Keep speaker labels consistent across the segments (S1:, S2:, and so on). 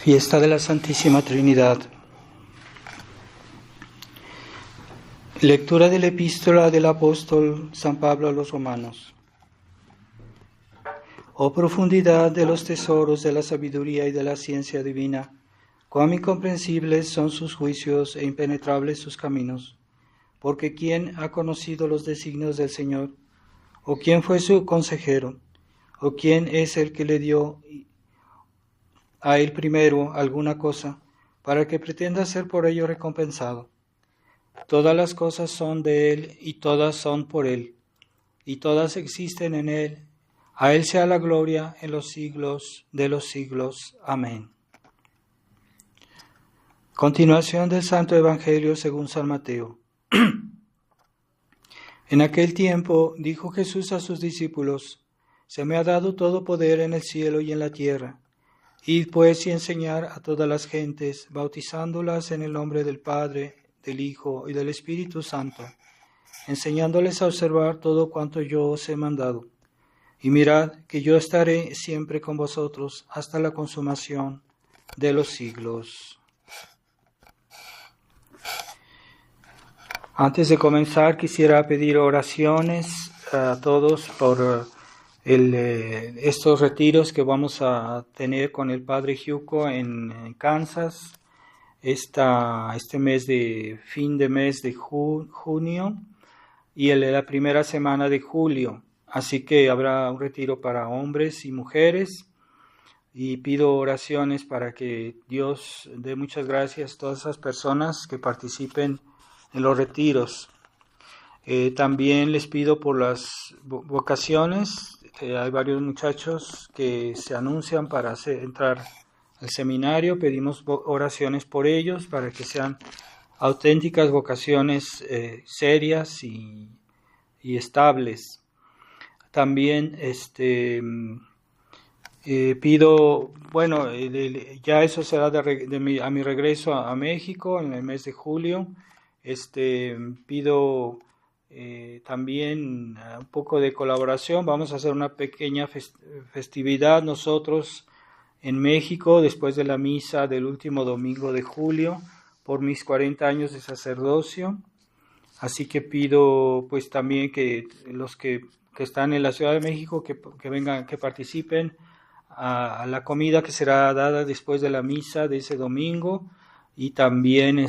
S1: Fiesta de la Santísima Trinidad. Lectura de la epístola del apóstol San Pablo a los Romanos. Oh profundidad de los tesoros de la sabiduría y de la ciencia divina, cuán incomprensibles son sus juicios e impenetrables sus caminos. Porque ¿quién ha conocido los designios del Señor? ¿O quién fue su consejero? ¿O quién es el que le dio a él primero alguna cosa, para que pretenda ser por ello recompensado? Todas las cosas son de él, y todas son por él, y todas existen en él. A él sea la gloria en los siglos de los siglos. Amén. Continuación del Santo Evangelio según San Mateo. En aquel tiempo dijo Jesús a sus discípulos: Se me ha dado todo poder en el cielo y en la tierra. Id pues y enseñar a todas las gentes, bautizándolas en el nombre del Padre, del Hijo y del Espíritu Santo, enseñándoles a observar todo cuanto yo os he mandado. Y mirad que yo estaré siempre con vosotros hasta la consumación de los siglos. Antes de comenzar, quisiera pedir oraciones a todos por estos retiros que vamos a tener con el Padre Hyuko en Kansas, este mes de fin de mes de junio y la primera semana de julio. Así que habrá un retiro para hombres y mujeres, y pido oraciones para que Dios dé muchas gracias a todas esas personas que participen en los retiros. También les pido por las vocaciones. Hay varios muchachos que se anuncian para entrar al seminario. Pedimos oraciones por ellos para que sean auténticas vocaciones serias y estables. También pido, ya eso será a mi regreso a México en el mes de julio. Pido también un poco de colaboración. Vamos a hacer una pequeña festividad nosotros en México después de la misa del último domingo de julio por mis 40 años de sacerdocio. Así que pido pues también que los que están en la Ciudad de México que vengan, que participen a la comida que será dada después de la misa de ese domingo, y también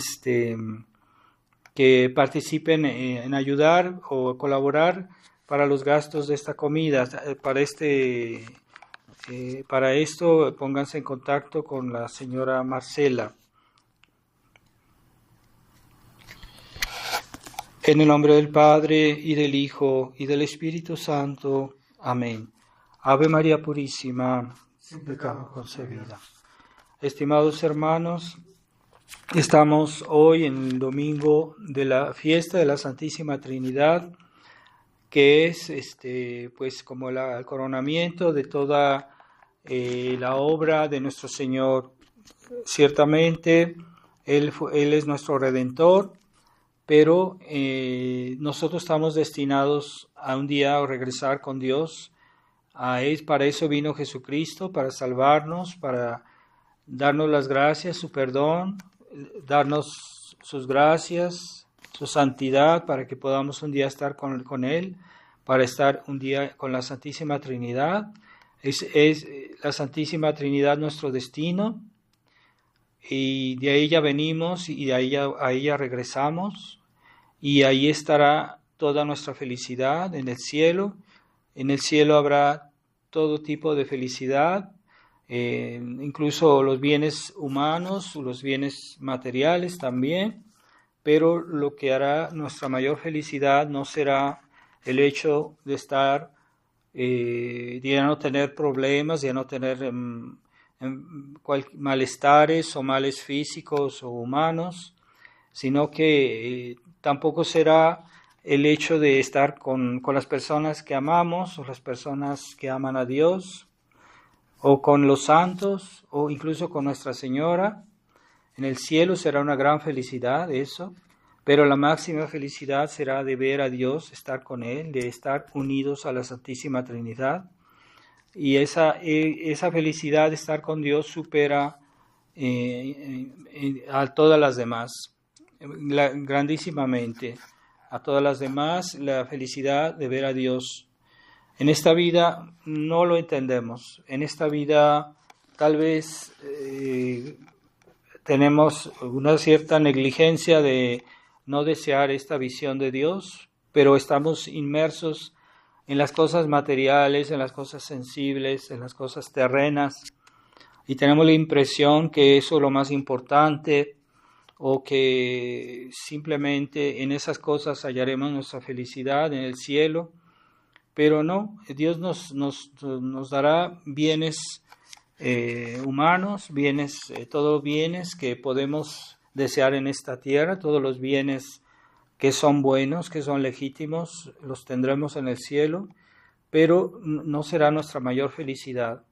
S1: que participen en ayudar o colaborar para los gastos de esta comida. Para esto pónganse en contacto con la señora Marcela. En el nombre del Padre, y del Hijo, y del Espíritu Santo. Amén. Ave María Purísima, sin pecado concebida. Estimados hermanos, estamos hoy en el domingo de la fiesta de la Santísima Trinidad, que es pues como el coronamiento de toda la obra de nuestro Señor. Ciertamente Él es nuestro Redentor, pero nosotros estamos destinados a un día regresar con Dios. Para eso vino Jesucristo, para salvarnos, para darnos las gracias, su perdón, darnos sus gracias, su santidad, para que podamos un día estar con Él, para estar un día con la Santísima Trinidad. Es la Santísima Trinidad nuestro destino, y de ahí ya venimos y a ella regresamos, y ahí estará toda nuestra felicidad en el cielo. En el cielo habrá todo tipo de felicidad, incluso los bienes humanos, los bienes materiales también, pero lo que hará nuestra mayor felicidad no será el hecho de estar, de ya no tener problemas, de ya no tener malestares o males físicos o humanos, sino que tampoco será el hecho de estar con las personas que amamos, o las personas que aman a Dios, o con los santos, o incluso con Nuestra Señora. En el cielo será una gran felicidad eso, pero la máxima felicidad será de ver a Dios, estar con Él, de estar unidos a la Santísima Trinidad. Y esa felicidad de estar con Dios supera a todas las demás, grandísimamente. A todas las demás, la felicidad de ver a Dios. En esta vida no lo entendemos. En esta vida tal vez tenemos una cierta negligencia de no desear esta visión de Dios, pero estamos inmersos en las cosas materiales, en las cosas sensibles, en las cosas terrenas, y tenemos la impresión que eso es lo más importante, o que simplemente en esas cosas hallaremos nuestra felicidad en el cielo, pero no, Dios nos dará bienes humanos, bienes, todos los bienes que podemos desear en esta tierra, todos los bienes que son buenos, que son legítimos, los tendremos en el cielo, pero no será nuestra mayor felicidad.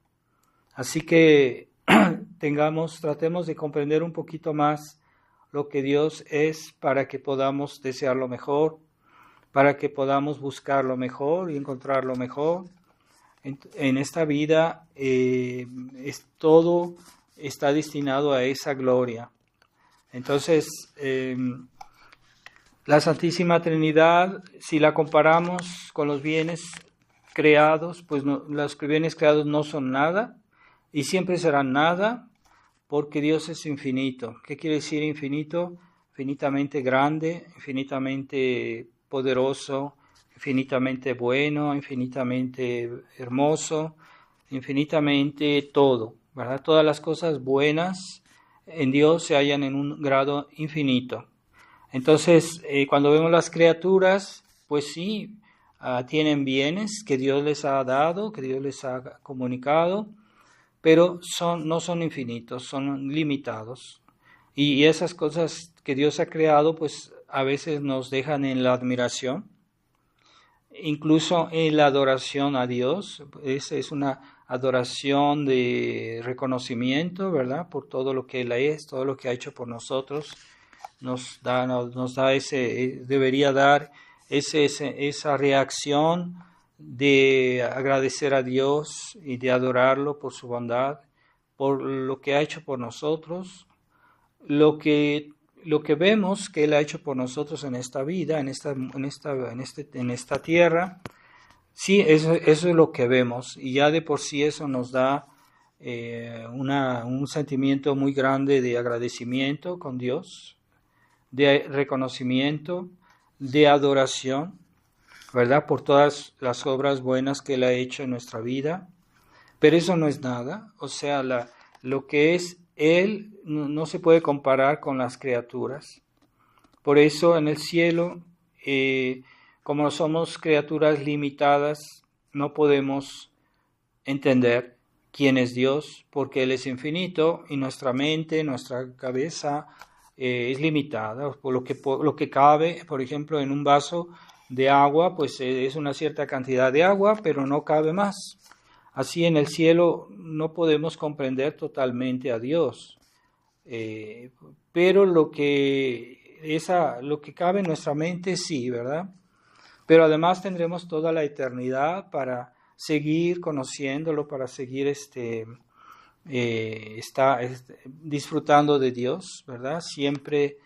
S1: Así que tratemos de comprender un poquito más lo que Dios es para que podamos desear lo mejor, para que podamos buscar lo mejor y encontrar lo mejor. En esta vida todo está destinado a esa gloria. Entonces, la Santísima Trinidad, si la comparamos con los bienes creados, pues los bienes creados no son nada y siempre serán nada, porque Dios es infinito. ¿Qué quiere decir infinito? Infinitamente grande, infinitamente poderoso, infinitamente bueno, infinitamente hermoso, infinitamente todo, ¿verdad? Todas las cosas buenas en Dios se hallan en un grado infinito. Entonces, cuando vemos las criaturas, pues sí, tienen bienes que Dios les ha dado, que Dios les ha comunicado, pero no son infinitos, son limitados. Y esas cosas que Dios ha creado, pues a veces nos dejan en la admiración, incluso en la adoración a Dios. Es una adoración de reconocimiento, ¿verdad? Por todo lo que Él es, todo lo que ha hecho por nosotros. Debería dar esa reacción de agradecer a Dios y de adorarlo por su bondad, por lo que ha hecho por nosotros, lo que vemos que Él ha hecho por nosotros en esta vida, en esta tierra. Sí, eso es lo que vemos, y ya de por sí eso nos da un sentimiento muy grande de agradecimiento con Dios, de reconocimiento, de adoración, ¿verdad? Por todas las obras buenas que Él ha hecho en nuestra vida. Pero eso no es nada. O sea, lo que es Él no se puede comparar con las criaturas. Por eso en el cielo, como somos criaturas limitadas, no podemos entender quién es Dios, porque Él es infinito y nuestra mente, nuestra cabeza es limitada. Por lo que cabe, por ejemplo, en un vaso de agua, pues es una cierta cantidad de agua, pero no cabe más. Así en el cielo no podemos comprender totalmente a Dios, pero lo que cabe en nuestra mente sí, ¿verdad? Pero además tendremos toda la eternidad para seguir conociéndolo, para seguir disfrutando de Dios, ¿verdad? Siempre,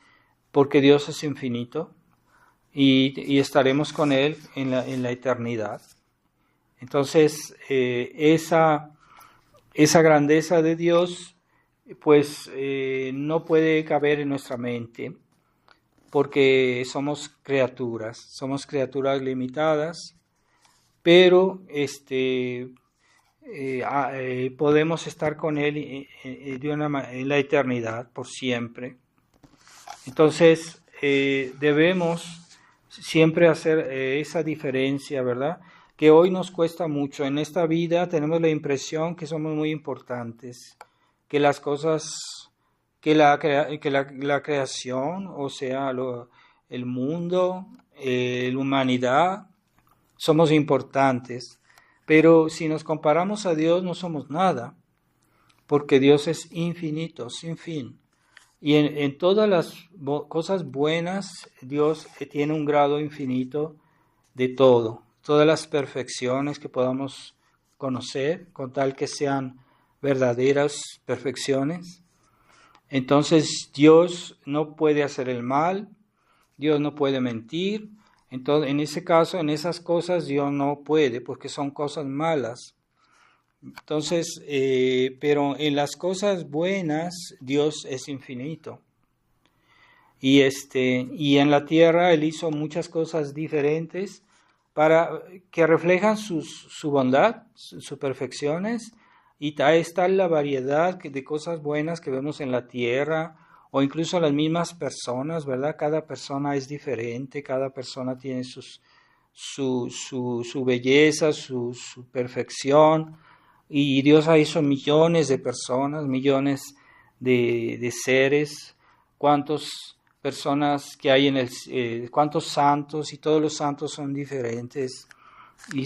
S1: porque Dios es infinito y estaremos con Él en la eternidad. Entonces, esa grandeza de Dios, pues no puede caber en nuestra mente, porque somos criaturas limitadas, pero podemos estar con Él en la eternidad, por siempre. Entonces, debemos siempre hacer esa diferencia, ¿verdad? Que hoy nos cuesta mucho. En esta vida tenemos la impresión que somos muy importantes, que las cosas, que la creación, o sea, el mundo, la humanidad, somos importantes. Pero si nos comparamos a Dios, no somos nada, porque Dios es infinito, sin fin. Y en todas las cosas buenas, Dios tiene un grado infinito de todo. Todas las perfecciones que podamos conocer, con tal que sean verdaderas perfecciones. Entonces Dios no puede hacer el mal, Dios no puede mentir. Entonces, en ese caso, en esas cosas Dios no puede, porque son cosas malas. Entonces, pero en las cosas buenas Dios es infinito. Y en la tierra Él hizo muchas cosas diferentes para que reflejan su bondad, sus perfecciones, y ahí está la variedad de cosas buenas que vemos en la tierra, o incluso las mismas personas, ¿verdad? Cada persona es diferente, cada persona tiene su belleza, su perfección, y Dios hizo millones de personas, millones de seres, cuántos personas que hay cuántos santos, y todos los santos son diferentes y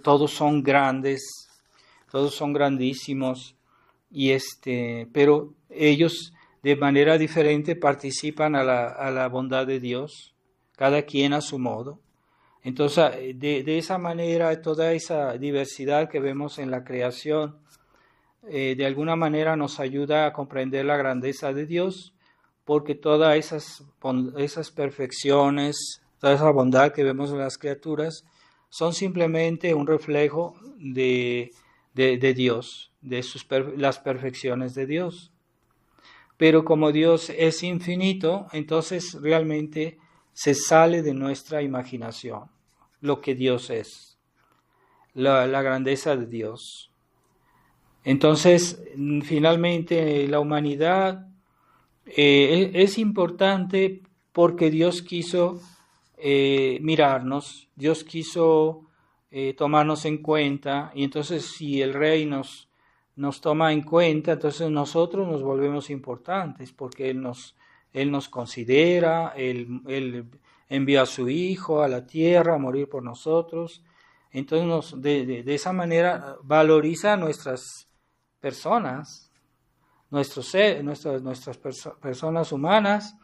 S1: todos son grandes, todos son grandísimos, pero ellos de manera diferente participan a la bondad de Dios, cada quien a su modo. Entonces, de esa manera, toda esa diversidad que vemos en la creación, de alguna manera nos ayuda a comprender la grandeza de Dios, porque todas esas perfecciones, toda esa bondad que vemos en las criaturas, son simplemente un reflejo de Dios, de las perfecciones de Dios. Pero como Dios es infinito, entonces realmente se sale de nuestra imaginación lo que Dios es, la grandeza de Dios. Entonces, finalmente, la humanidad es importante porque Dios quiso mirarnos, Dios quiso tomarnos en cuenta, y entonces si el Rey nos toma en cuenta, entonces nosotros nos volvemos importantes, porque Él nos considera, Él envió a su Hijo a la tierra a morir por nosotros. Entonces de esa manera valoriza nuestras personas, nuestras personas humanas,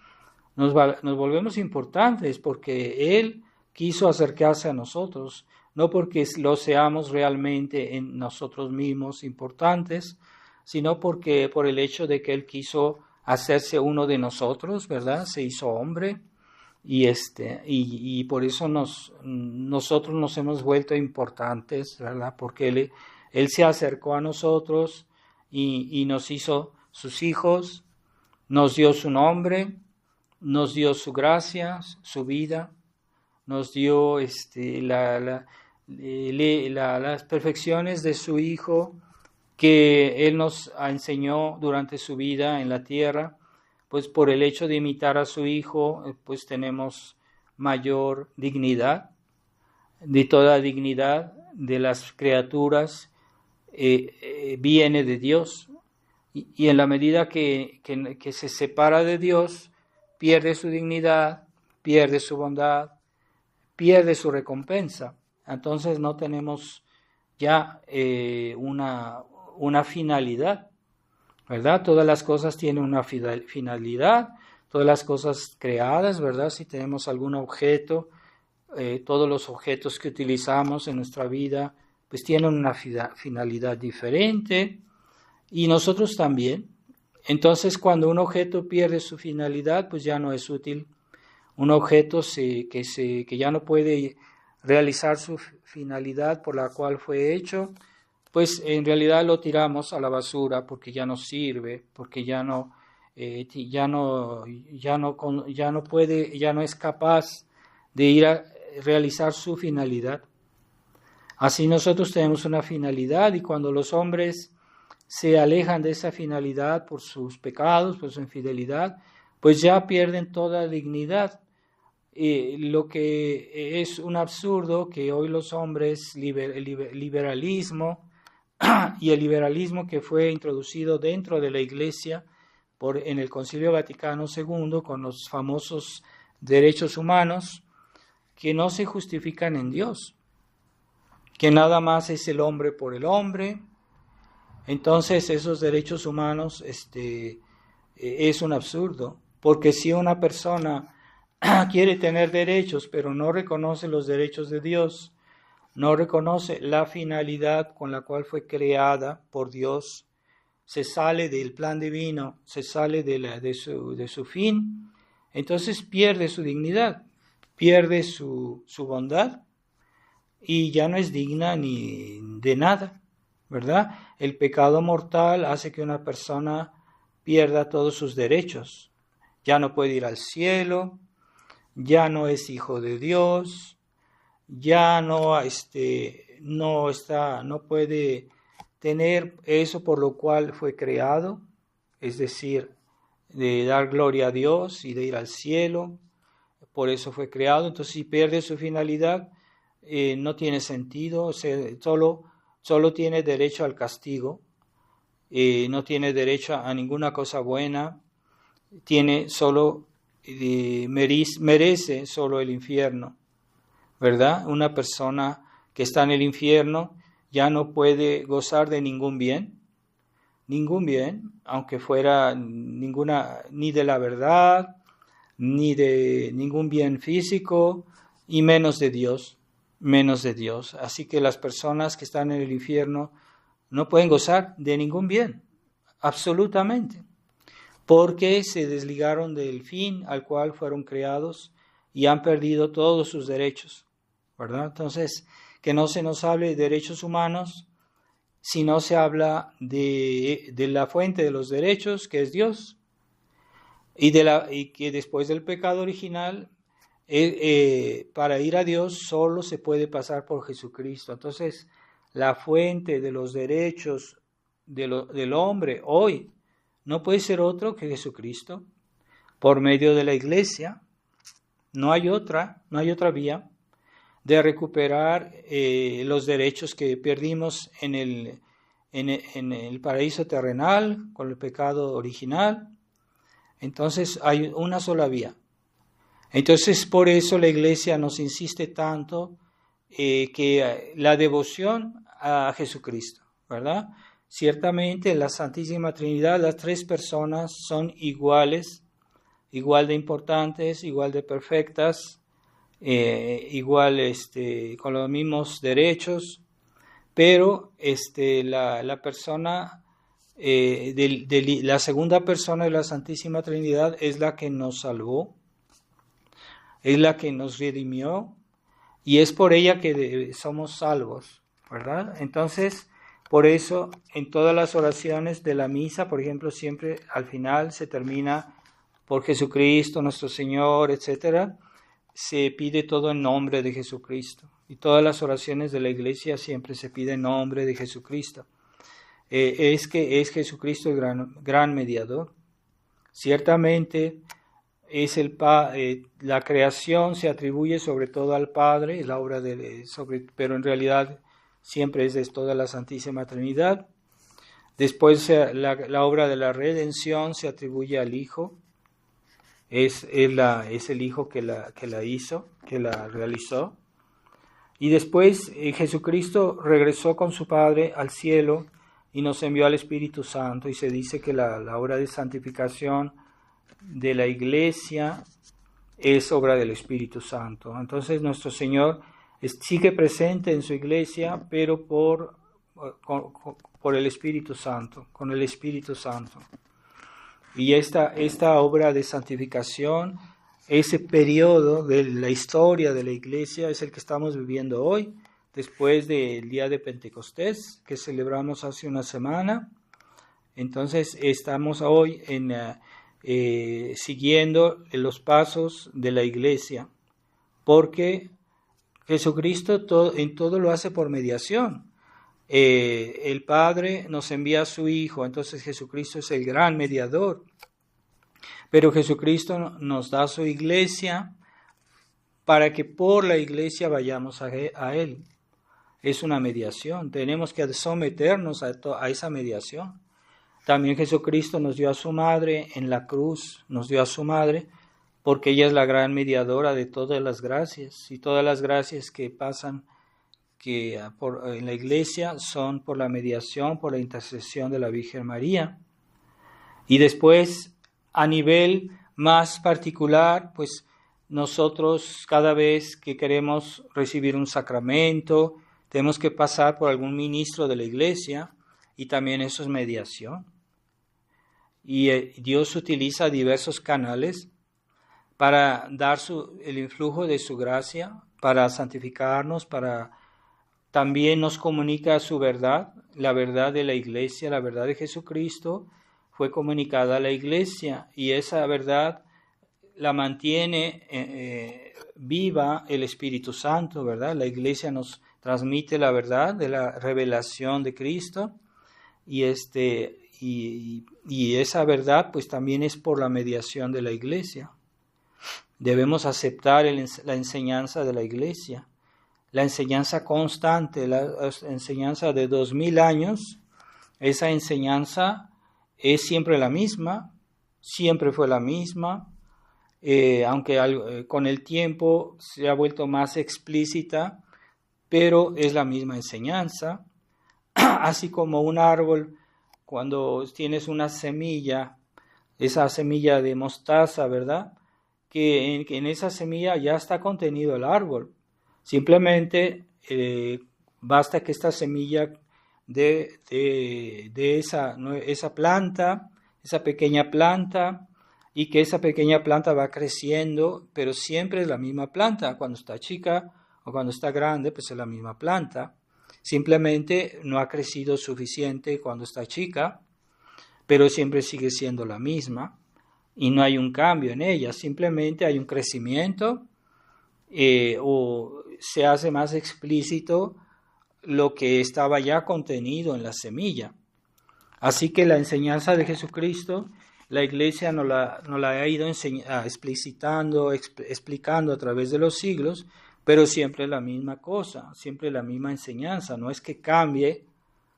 S1: nos volvemos importantes porque Él quiso acercarse a nosotros, no porque lo seamos realmente en nosotros mismos importantes, sino por el hecho de que Él quiso hacerse uno de nosotros, ¿verdad? Se hizo hombre, y por eso nosotros nos hemos vuelto importantes, ¿verdad? Porque Él se acercó a nosotros y nos hizo sus hijos, nos dio su nombre, nos dio su gracia, su vida, nos dio las perfecciones de su Hijo que Él nos enseñó durante su vida en la tierra. Pues por el hecho de imitar a su Hijo, pues tenemos mayor dignidad. De toda dignidad de las criaturas viene de Dios. Y en la medida que se separa de Dios, pierde su dignidad, pierde su bondad, pierde su recompensa. Entonces no tenemos ya una finalidad, ¿verdad? Todas las cosas tienen una finalidad, todas las cosas creadas, ¿verdad? Si tenemos algún objeto, todos los objetos que utilizamos en nuestra vida, pues tienen una finalidad diferente, y nosotros también. Entonces, cuando un objeto pierde su finalidad, pues ya no es útil. Un objeto que ya no puede realizar su finalidad por la cual fue hecho, pues en realidad lo tiramos a la basura porque ya no sirve, porque ya no puede, ya no es capaz de ir a realizar su finalidad. Así nosotros tenemos una finalidad, y cuando los hombres se alejan de esa finalidad por sus pecados, por su infidelidad, pues ya pierden toda dignidad. Lo que es un absurdo que hoy los hombres, liberalismo y el liberalismo que fue introducido dentro de la Iglesia en el Concilio Vaticano II con los famosos derechos humanos, que no se justifican en Dios, que nada más es el hombre por el hombre. Entonces esos derechos humanos es un absurdo, porque si una persona quiere tener derechos pero no reconoce los derechos de Dios, no reconoce la finalidad con la cual fue creada por Dios, se sale del plan divino, se sale de su fin, entonces pierde su dignidad, pierde su bondad y ya no es digna ni de nada, ¿verdad? El pecado mortal hace que una persona pierda todos sus derechos. Ya no puede ir al cielo, ya no es hijo de Dios, ya no puede tener eso por lo cual fue creado, es decir, de dar gloria a Dios y de ir al cielo. Por eso fue creado. Entonces, si pierde su finalidad, no tiene sentido. O sea, solo tiene derecho al castigo, no tiene derecho a ninguna cosa buena, merece solo el infierno, ¿verdad? Una persona que está en el infierno ya no puede gozar de ningún bien, aunque fuera ni de la verdad, ni de ningún bien físico, y menos de Dios. Así que las personas que están en el infierno no pueden gozar de ningún bien, absolutamente, porque se desligaron del fin al cual fueron creados y han perdido todos sus derechos, ¿verdad? Entonces, que no se nos hable de derechos humanos, sino se habla de la fuente de los derechos, que es Dios, y que después del pecado original, para ir a Dios solo se puede pasar por Jesucristo. Entonces, la fuente de los derechos del hombre hoy no puede ser otro que Jesucristo, por medio de la Iglesia. No hay otra vía de recuperar los derechos que perdimos en el paraíso terrenal con el pecado original. Entonces hay una sola vía. Entonces por eso la Iglesia nos insiste tanto que la devoción a Jesucristo, ¿verdad? Ciertamente en la Santísima Trinidad las tres personas son iguales, igual de importantes, igual de perfectas, con los mismos derechos, pero la persona la segunda persona de la Santísima Trinidad es la que nos salvó, es la que nos redimió y es por ella que somos salvos, ¿verdad? Entonces, por eso en todas las oraciones de la misa, por ejemplo, siempre al final se termina por Jesucristo, nuestro Señor, etcétera. Se pide todo en nombre de Jesucristo. Y todas las oraciones de la Iglesia siempre se pide en nombre de Jesucristo. Es que es Jesucristo el gran mediador. Ciertamente la creación se atribuye sobre todo al Padre, la obra pero en realidad siempre es de toda la Santísima Trinidad. Después la obra de la redención se atribuye al Hijo. Es el Hijo que la hizo, que la realizó. Y después Jesucristo regresó con su Padre al cielo y nos envió al Espíritu Santo. Y se dice que la obra de santificación de la Iglesia es obra del Espíritu Santo. Entonces nuestro Señor sigue presente en su Iglesia, pero por el Espíritu Santo, con el Espíritu Santo. Y esta obra de santificación, ese periodo de la historia de la Iglesia es el que estamos viviendo hoy, después del día de Pentecostés, que celebramos hace una semana. Entonces estamos hoy siguiendo los pasos de la Iglesia, porque Jesucristo en todo lo hace por mediación. El Padre nos envía a su Hijo, entonces Jesucristo es el gran mediador. Pero Jesucristo nos da su Iglesia para que por la Iglesia vayamos a Él. Es una mediación, tenemos que someternos a esa mediación. También Jesucristo nos dio a su Madre en la cruz, nos dio a su Madre, porque ella es la gran mediadora de todas las gracias, y todas las gracias que pasan en la Iglesia son por la mediación, por la intercesión de la Virgen María. Y después, a nivel más particular, pues nosotros cada vez que queremos recibir un sacramento, tenemos que pasar por algún ministro de la Iglesia, y también eso es mediación. y Dios utiliza diversos canales para dar el influjo de su gracia, para santificarnos, también nos comunica su verdad, la verdad de la Iglesia, la verdad de Jesucristo fue comunicada a la Iglesia y esa verdad la mantiene viva el Espíritu Santo, ¿verdad? La Iglesia nos transmite la verdad de la revelación de Cristo y esa verdad pues también es por la mediación de la Iglesia. Debemos aceptar la enseñanza de la Iglesia, la enseñanza constante, la enseñanza de 2000 años. Esa enseñanza es siempre la misma, siempre fue la misma, aunque con el tiempo se ha vuelto más explícita, pero es la misma enseñanza. Así como un árbol, cuando tienes una semilla, esa semilla de mostaza, ¿verdad? Que en esa semilla ya está contenido el árbol. Simplemente basta que esta semilla de esa planta, esa pequeña planta, y que esa pequeña planta va creciendo, pero siempre es la misma planta. Cuando está chica o cuando está grande, pues es la misma planta. Simplemente no ha crecido suficiente cuando está chica, pero siempre sigue siendo la misma. Y no hay un cambio en ella, simplemente hay un crecimiento o se hace más explícito lo que estaba ya contenido en la semilla. Así que la enseñanza de Jesucristo, la Iglesia nos la ha ido explicitando a través de los siglos, pero siempre la misma cosa, siempre la misma enseñanza. No es que cambie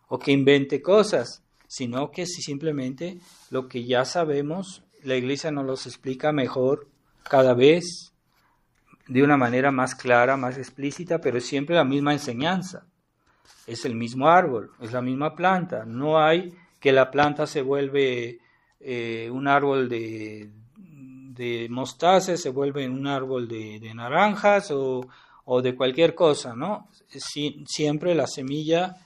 S1: o que invente cosas, sino que simplemente lo que ya sabemos, la Iglesia nos los explica mejor cada vez, de una manera más clara, más explícita, pero siempre la misma enseñanza. Es el mismo árbol, es la misma planta. No hay que la planta se vuelve un árbol de mostaza, se vuelve un árbol de naranjas o de cualquier cosa, ¿no? Siempre la semilla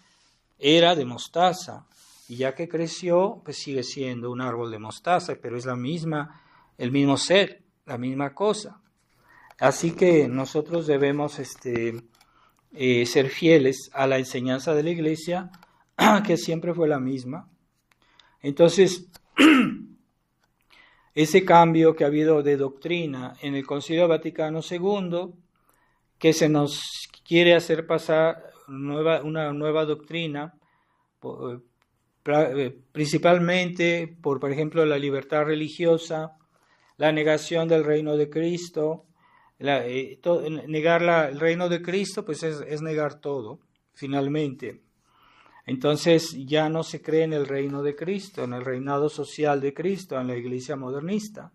S1: era de mostaza. Y ya que creció, pues sigue siendo un árbol de mostaza, pero es el mismo ser, la misma cosa. Así que nosotros debemos ser fieles a la enseñanza de la Iglesia, que siempre fue la misma. Entonces, ese cambio que ha habido de doctrina en el Concilio Vaticano II, que se nos quiere hacer pasar una nueva doctrina, principalmente por ejemplo, la libertad religiosa, la negación del reino de Cristo. Negar el reino de Cristo pues es negar todo, finalmente. Entonces ya no se cree en el reino de Cristo, en el reinado social de Cristo, en la Iglesia modernista.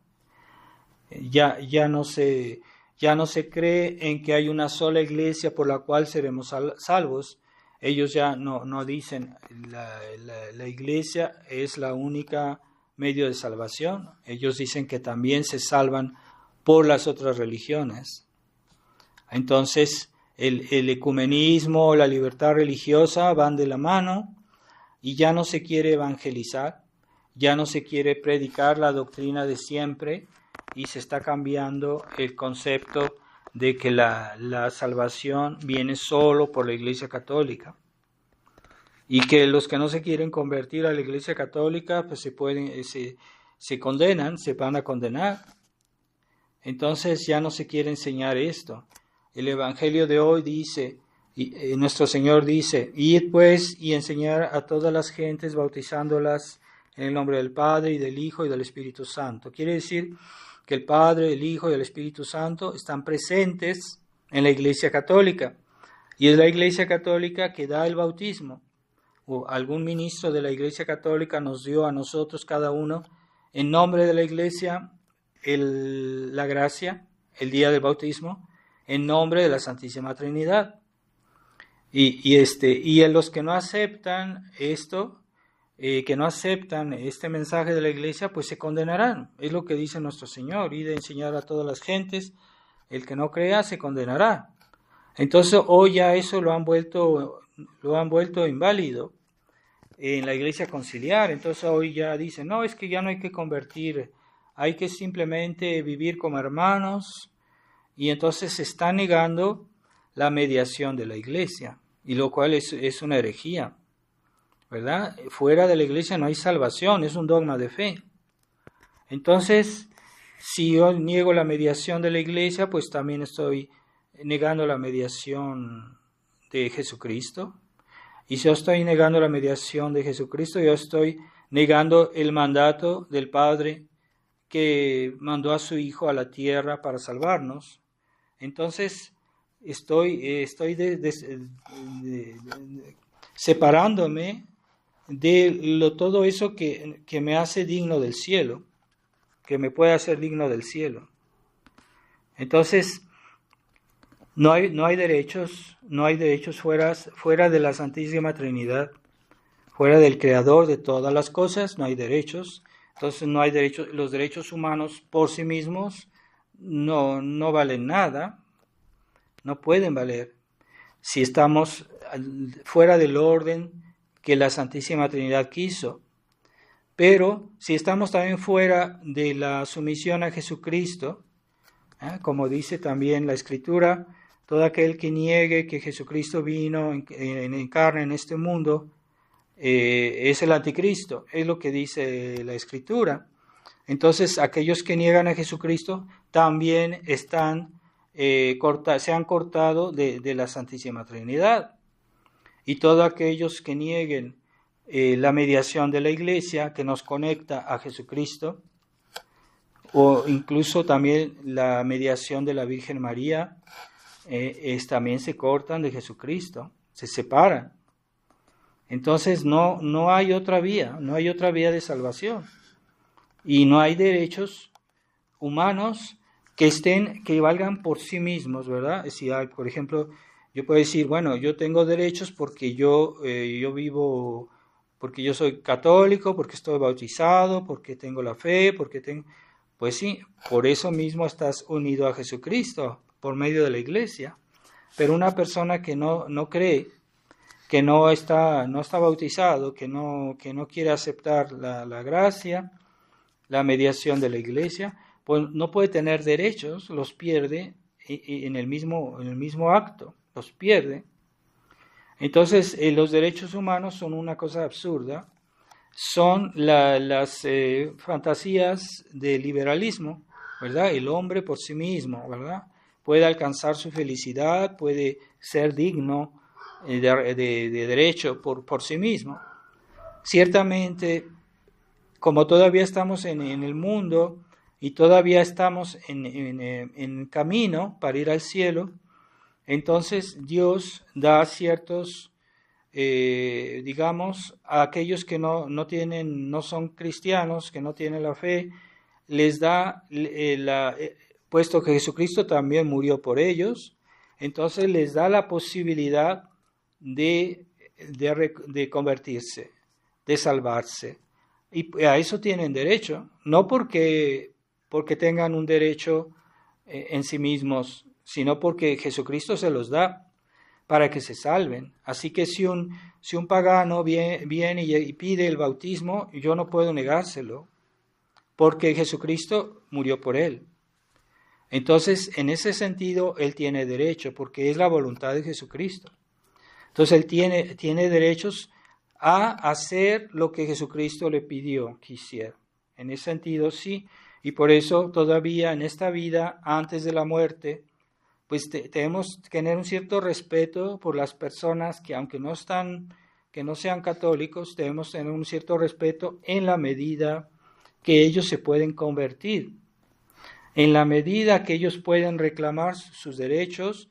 S1: Ya no se cree en que hay una sola Iglesia por la cual seremos salvos. Ellos ya no dicen la Iglesia es la única medio de salvación. Ellos dicen que también se salvan por las otras religiones. Entonces, el ecumenismo, la libertad religiosa van de la mano y ya no se quiere evangelizar, ya no se quiere predicar la doctrina de siempre y se está cambiando el concepto de que la salvación viene solo por la Iglesia Católica y que los que no se quieren convertir a la Iglesia Católica pues se condenan, se van a condenar. Entonces ya no se quiere enseñar esto. El Evangelio de hoy dice, nuestro Señor dice, id pues y enseñar a todas las gentes bautizándolas en el nombre del Padre y del Hijo y del Espíritu Santo. Quiere decir que el Padre, el Hijo y el Espíritu Santo están presentes en la Iglesia Católica. Y es la Iglesia Católica que da el bautismo. O algún ministro de la Iglesia Católica nos dio a nosotros cada uno, en nombre de la Iglesia, la gracia, el día del bautismo, en nombre de la Santísima Trinidad. Y en los que no aceptan esto, que no aceptan este mensaje de la Iglesia, pues se condenarán. Es lo que dice nuestro Señor, y de enseñar a todas las gentes, el que no crea se condenará. Entonces hoy ya eso lo han vuelto inválido. en la iglesia conciliar. Entonces hoy ya dicen, no, es que ya no hay que convertir, hay que simplemente vivir como hermanos, y entonces se está negando la mediación de la iglesia, y lo cual es una herejía, ¿verdad? Fuera de la iglesia no hay salvación, es un dogma de fe. Entonces, si yo niego la mediación de la iglesia, pues también estoy negando la mediación de Jesucristo. Y si yo estoy negando la mediación de Jesucristo, yo estoy negando el mandato del Padre que mandó a su Hijo a la tierra para salvarnos. Entonces, estoy separándome de todo eso que me hace digno del cielo, que me puede hacer digno del cielo. Entonces, no hay derechos fuera de la Santísima Trinidad, fuera del Creador de todas las cosas, no hay derechos. Entonces no hay derechos, los derechos humanos por sí mismos no valen nada, no pueden valer si estamos fuera del orden que la Santísima Trinidad quiso. Pero si estamos también fuera de la sumisión a Jesucristo, como dice también la Escritura, todo aquel que niegue que Jesucristo vino en carne en este mundo es el anticristo, es lo que dice la Escritura. Entonces aquellos que niegan a Jesucristo también se han cortado de la Santísima Trinidad. Y todos aquellos que nieguen la mediación de la Iglesia que nos conecta a Jesucristo, o incluso también la mediación de la Virgen María, también se cortan de Jesucristo, se separan. Entonces no hay otra vía, no hay otra vía de salvación. Y no hay derechos humanos que valgan por sí mismos, ¿verdad? Si hay, por ejemplo, yo puedo decir, bueno, yo tengo derechos porque yo vivo, porque yo soy católico, porque estoy bautizado, porque tengo la fe, pues sí, por eso mismo estás unido a Jesucristo, por medio de la iglesia. Pero una persona que no cree, que no está bautizado, que no quiere aceptar la gracia, la mediación de la iglesia, pues no puede tener derechos, los pierde en el mismo acto, los pierde. Entonces, los derechos humanos son una cosa absurda, son las fantasías del liberalismo, ¿verdad? El hombre por sí mismo, ¿verdad? Puede alcanzar su felicidad, puede ser digno de derecho por sí mismo. Ciertamente, como todavía estamos en el mundo y todavía estamos en camino para ir al cielo, entonces Dios da ciertos, a aquellos que no son cristianos, que no tienen la fe, les da, puesto que Jesucristo también murió por ellos, entonces les da la posibilidad de convertirse, de salvarse. Y a eso tienen derecho, no porque tengan un derecho en sí mismos, sino porque Jesucristo se los da para que se salven. Así que si un pagano viene y pide el bautismo, yo no puedo negárselo, porque Jesucristo murió por él. Entonces, en ese sentido, él tiene derecho, porque es la voluntad de Jesucristo. Entonces, él tiene derechos a hacer lo que Jesucristo le pidió que hiciera. En ese sentido, sí. Y por eso, todavía en esta vida, antes de la muerte, pues tenemos que tener un cierto respeto por las personas que, aunque no sean católicos, debemos tener un cierto respeto en la medida que ellos se pueden convertir, en la medida que ellos pueden reclamar sus derechos,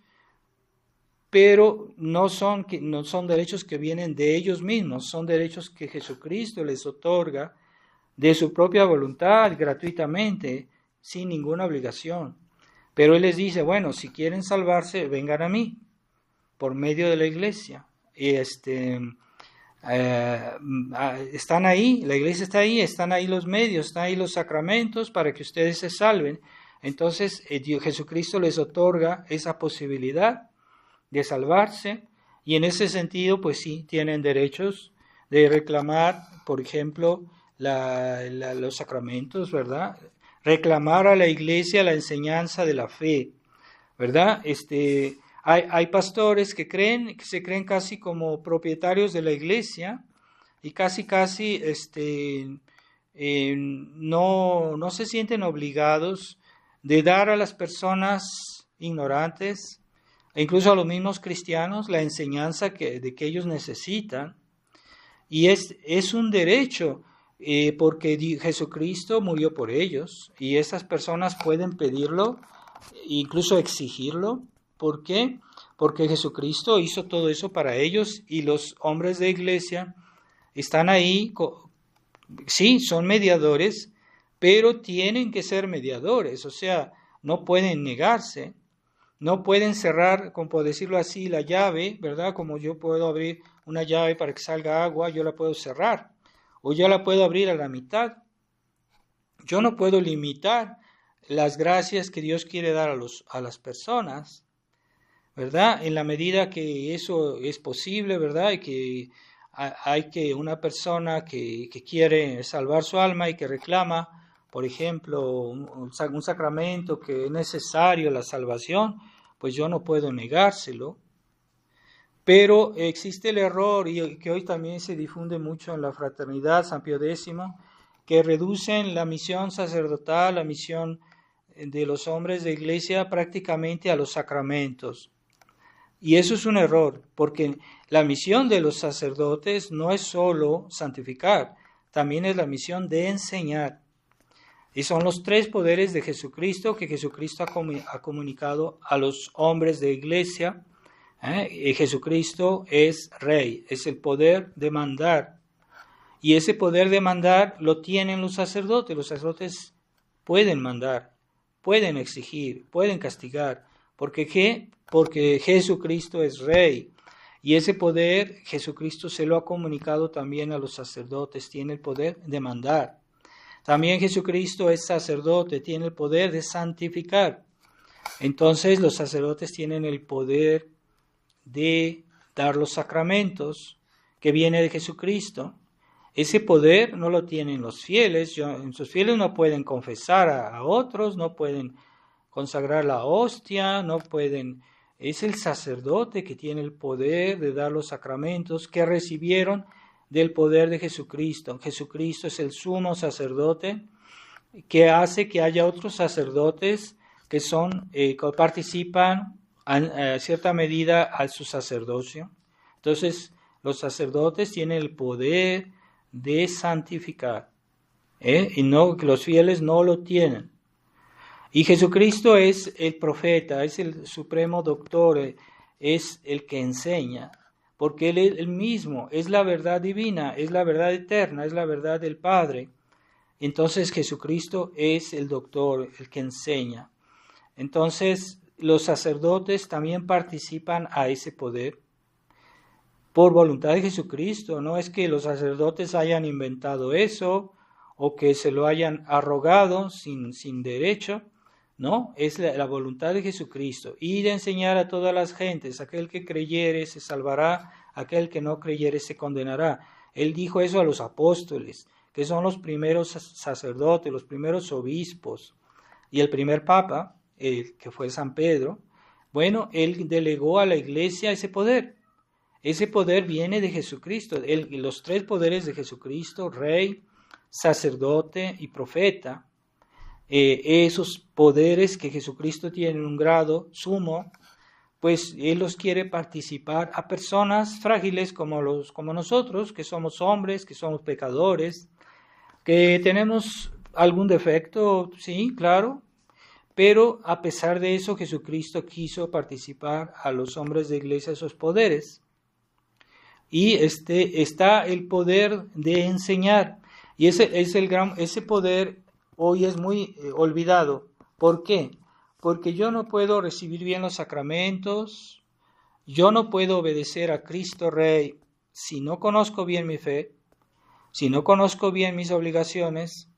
S1: pero no son derechos que vienen de ellos mismos, son derechos que Jesucristo les otorga de su propia voluntad, gratuitamente, sin ninguna obligación. Pero Él les dice, bueno, si quieren salvarse, vengan a mí, por medio de la iglesia. Están ahí, la iglesia está ahí, están ahí los medios, están ahí los sacramentos para que ustedes se salven. Entonces, Jesucristo les otorga esa posibilidad de salvarse, y en ese sentido, pues sí, tienen derechos de reclamar, por ejemplo, los sacramentos, ¿verdad? Reclamar a la iglesia la enseñanza de la fe, ¿verdad? Hay pastores que se creen casi como propietarios de la iglesia y casi no se sienten obligados de dar a las personas ignorantes e incluso a los mismos cristianos la enseñanza de que ellos necesitan. Y es un derecho, porque Jesucristo murió por ellos y esas personas pueden pedirlo, incluso exigirlo. ¿Por qué? Porque Jesucristo hizo todo eso para ellos y los hombres de iglesia están ahí, sí, son mediadores, pero tienen que ser mediadores, o sea, no pueden negarse. No pueden cerrar, como por decirlo así, la llave, ¿verdad? Como yo puedo abrir una llave para que salga agua, yo la puedo cerrar. O yo la puedo abrir a la mitad. Yo no puedo limitar las gracias que Dios quiere dar a las personas, ¿verdad? En la medida que eso es posible, ¿verdad? Y que hay que una persona que quiere salvar su alma y que reclama, por ejemplo, un sacramento que es necesario la salvación, pues yo no puedo negárselo. Pero existe el error, y que hoy también se difunde mucho en la fraternidad, San Pío X, que reducen la misión sacerdotal, la misión de los hombres de iglesia prácticamente a los sacramentos. Y eso es un error, porque la misión de los sacerdotes no es solo santificar, también es la misión de enseñar. Y son los tres poderes de Jesucristo que Jesucristo ha comunicado a los hombres de iglesia. Jesucristo es Rey, es el poder de mandar. Y ese poder de mandar lo tienen los sacerdotes. Los sacerdotes pueden mandar, pueden exigir, pueden castigar. ¿Por qué? Porque Jesucristo es Rey. Y ese poder Jesucristo se lo ha comunicado también a los sacerdotes. Tiene el poder de mandar. También Jesucristo es sacerdote, tiene el poder de santificar. Entonces los sacerdotes tienen el poder de dar los sacramentos que viene de Jesucristo. Ese poder no lo tienen los fieles. Sus fieles no pueden confesar a otros, no pueden consagrar la hostia, no pueden. Es el sacerdote que tiene el poder de dar los sacramentos que recibieron del poder de Jesucristo. Jesucristo es el sumo sacerdote que hace que haya otros sacerdotes que participan en cierta medida a su sacerdocio. Entonces, los sacerdotes tienen el poder de santificar, y no que los fieles no lo tienen. Y Jesucristo es el profeta, es el supremo doctor, es el que enseña. Porque Él mismo es la verdad divina, es la verdad eterna, es la verdad del Padre. Entonces Jesucristo es el doctor, el que enseña. Entonces los sacerdotes también participan a ese poder por voluntad de Jesucristo. No es que los sacerdotes hayan inventado eso o que se lo hayan arrogado sin derecho. No, es la voluntad de Jesucristo y de enseñar a todas las gentes. Aquel que creyere se salvará, aquel que no creyere se condenará. Él dijo eso a los apóstoles, que son los primeros sacerdotes, los primeros obispos. Y el primer papa, que fue San Pedro, bueno, él delegó a la iglesia ese poder. Ese poder viene de Jesucristo. Los tres poderes de Jesucristo, Rey, sacerdote y profeta. Esos poderes que Jesucristo tiene en un grado sumo, pues Él los quiere participar a personas frágiles como nosotros, que somos hombres, que somos pecadores, que tenemos algún defecto, sí, claro, pero a pesar de eso Jesucristo quiso participar a los hombres de iglesia esos poderes. Y está el poder de enseñar, y ese poder hoy es muy olvidado. ¿Por qué? Porque yo no puedo recibir bien los sacramentos, yo no puedo obedecer a Cristo Rey si no conozco bien mi fe, si no conozco bien mis obligaciones,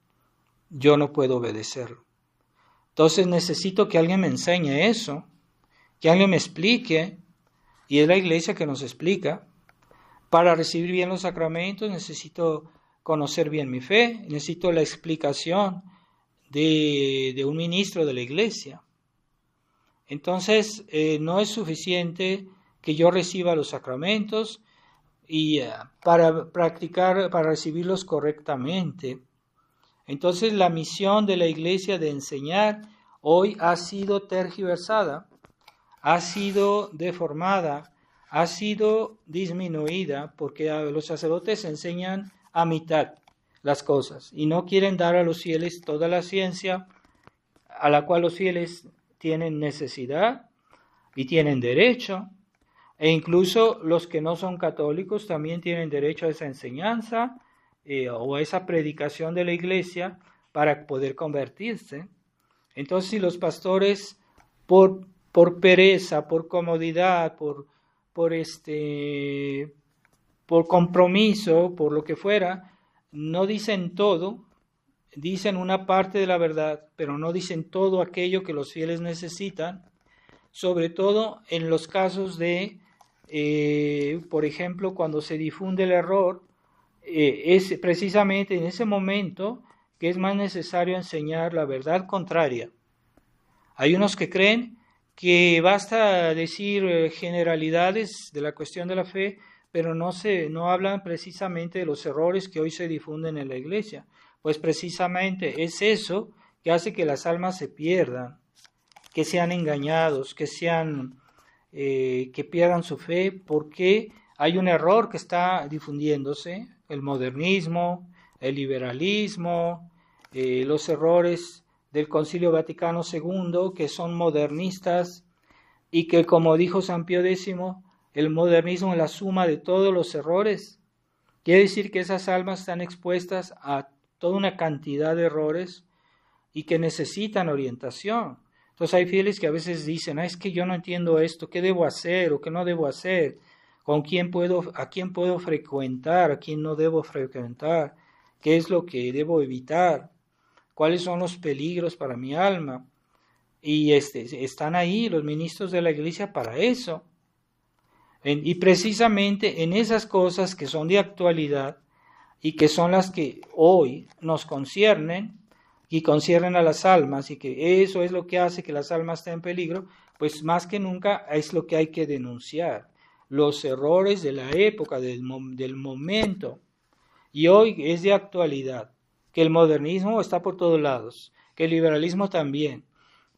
S1: yo no puedo obedecerlo. Entonces necesito que alguien me enseñe eso, que alguien me explique, y es la iglesia que nos explica. para recibir bien los sacramentos necesito conocer bien mi fe, necesito la explicación de un ministro de la iglesia. Entonces, no es suficiente que yo reciba los sacramentos y para practicar, para recibirlos correctamente. Entonces, la misión de la iglesia de enseñar hoy ha sido tergiversada, ha sido deformada, ha sido disminuida, porque los sacerdotes enseñan a mitad las cosas y no quieren dar a los fieles toda la ciencia a la cual los fieles tienen necesidad y tienen derecho, e incluso los que no son católicos también tienen derecho a esa enseñanza o a esa predicación de la iglesia para poder convertirse. Entonces, si los pastores por pereza, por comodidad, por compromiso, por lo que fuera, no dicen todo, dicen una parte de la verdad, pero no dicen todo aquello que los fieles necesitan, sobre todo en los casos de, por ejemplo, cuando se difunde el error, es precisamente en ese momento que es más necesario enseñar la verdad contraria. Hay unos que creen que basta decir generalidades de la cuestión de la fe, pero no hablan precisamente de los errores que hoy se difunden en la iglesia. Pues precisamente es eso que hace que las almas se pierdan, que sean engañados, que pierdan su fe, porque hay un error que está difundiéndose, el modernismo, el liberalismo, los errores del Concilio Vaticano II, que son modernistas, y que, como dijo San Pío X, el modernismo es la suma de todos los errores. Quiere decir que esas almas están expuestas a toda una cantidad de errores y que necesitan orientación. Entonces hay fieles que a veces dicen, es que yo no entiendo esto, ¿qué debo hacer o qué no debo hacer? ¿A quién puedo frecuentar, a quién no debo frecuentar? ¿Qué es lo que debo evitar? ¿Cuáles son los peligros para mi alma? Y están ahí los ministros de la iglesia para eso. Y precisamente en esas cosas que son de actualidad y que son las que hoy nos conciernen y conciernen a las almas, y que eso es lo que hace que las almas estén en peligro, pues más que nunca es lo que hay que denunciar. Los errores de la época, del momento. Y hoy es de actualidad. Que el modernismo está por todos lados, que el liberalismo también,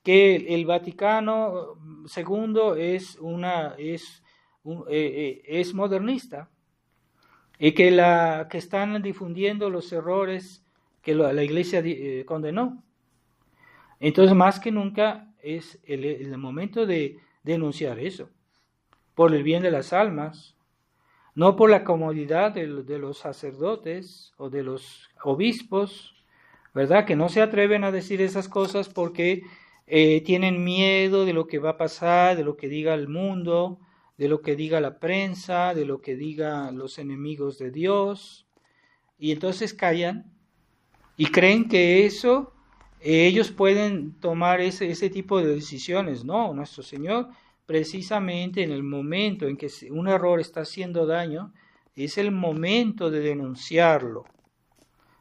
S1: que el Vaticano II es modernista, y que están difundiendo los errores que la Iglesia condenó. Entonces, más que nunca es el momento de denunciar eso, por el bien de las almas, no por la comodidad de los sacerdotes o de los obispos, ¿verdad? Que no se atreven a decir esas cosas porque tienen miedo de lo que va a pasar, de lo que diga el mundo, de lo que diga la prensa, de lo que digan los enemigos de Dios, y entonces callan y creen que eso ellos pueden tomar ese tipo de decisiones. No, nuestro Señor, precisamente en el momento en que un error está haciendo daño, es el momento de denunciarlo,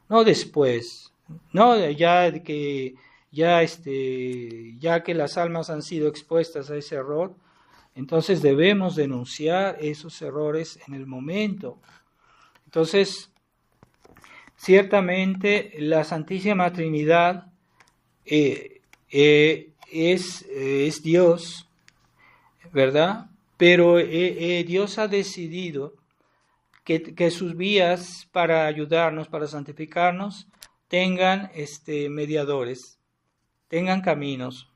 S1: no después, no ya que las almas han sido expuestas a ese error. Entonces debemos denunciar esos errores en el momento. Entonces, ciertamente la Santísima Trinidad es Dios, ¿verdad? Pero Dios ha decidido que sus vías para ayudarnos, para santificarnos, tengan mediadores, tengan caminos.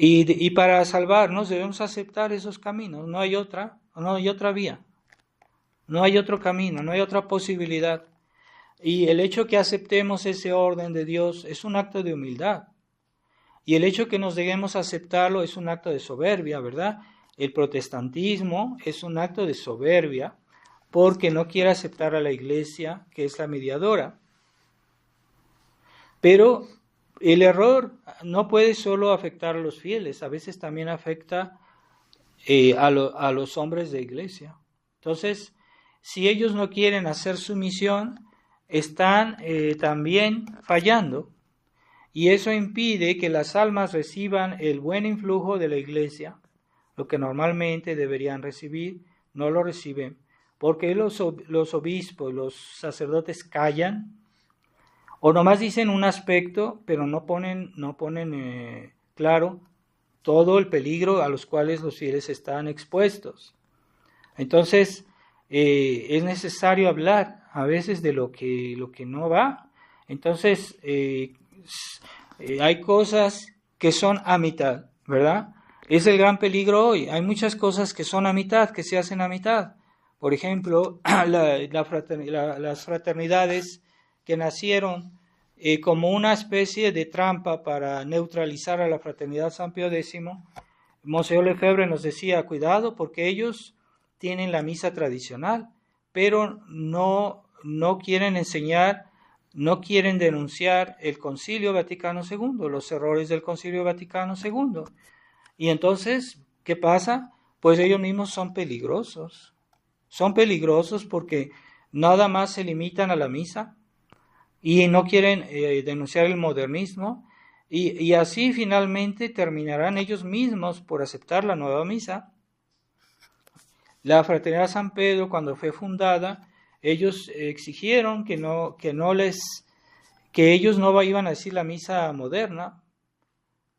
S1: Y para salvarnos debemos aceptar esos caminos. No hay otra vía, no hay otro camino, no hay otra posibilidad. Y el hecho que aceptemos ese orden de Dios es un acto de humildad. Y el hecho que nos dejemos aceptarlo es un acto de soberbia, ¿verdad? El protestantismo es un acto de soberbia porque no quiere aceptar a la Iglesia, que es la mediadora. Pero el error no puede solo afectar a los fieles, a veces también afecta a los hombres de iglesia. Entonces, si ellos no quieren hacer su misión, están también fallando. Y eso impide que las almas reciban el buen influjo de la Iglesia, lo que normalmente deberían recibir, no lo reciben, porque los obispos, los sacerdotes callan, o nomás dicen un aspecto, pero no ponen claro todo el peligro a los cuales los fieles están expuestos. Entonces, es necesario hablar a veces de lo que no va. Entonces, hay cosas que son a mitad, ¿verdad? Es el gran peligro hoy. Hay muchas cosas que son a mitad, que se hacen a mitad. Por ejemplo, las fraternidades que nacieron como una especie de trampa para neutralizar a la fraternidad San Pío X. Monseñor Lefebvre nos decía, cuidado, porque ellos tienen la misa tradicional, pero no quieren enseñar, no quieren denunciar el Concilio Vaticano II, los errores del Concilio Vaticano II. Y entonces, ¿qué pasa? Pues ellos mismos son peligrosos. Son peligrosos porque nada más se limitan a la misa y no quieren denunciar el modernismo, y así finalmente terminarán ellos mismos por aceptar la nueva misa. La Fraternidad San Pedro, cuando fue fundada, ellos exigieron que ellos no iban a decir la misa moderna,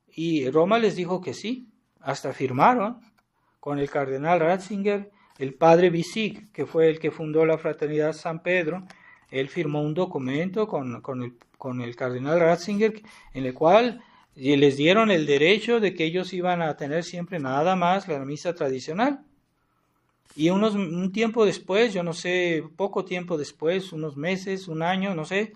S1: y Roma les dijo que sí, hasta firmaron con el cardenal Ratzinger, el padre Bisig, que fue el que fundó la Fraternidad San Pedro. Él firmó un documento con el cardenal Ratzinger, en el cual les dieron el derecho de que ellos iban a tener siempre nada más la misa tradicional. Y un tiempo después, yo no sé, poco tiempo después, unos meses, un año, no sé,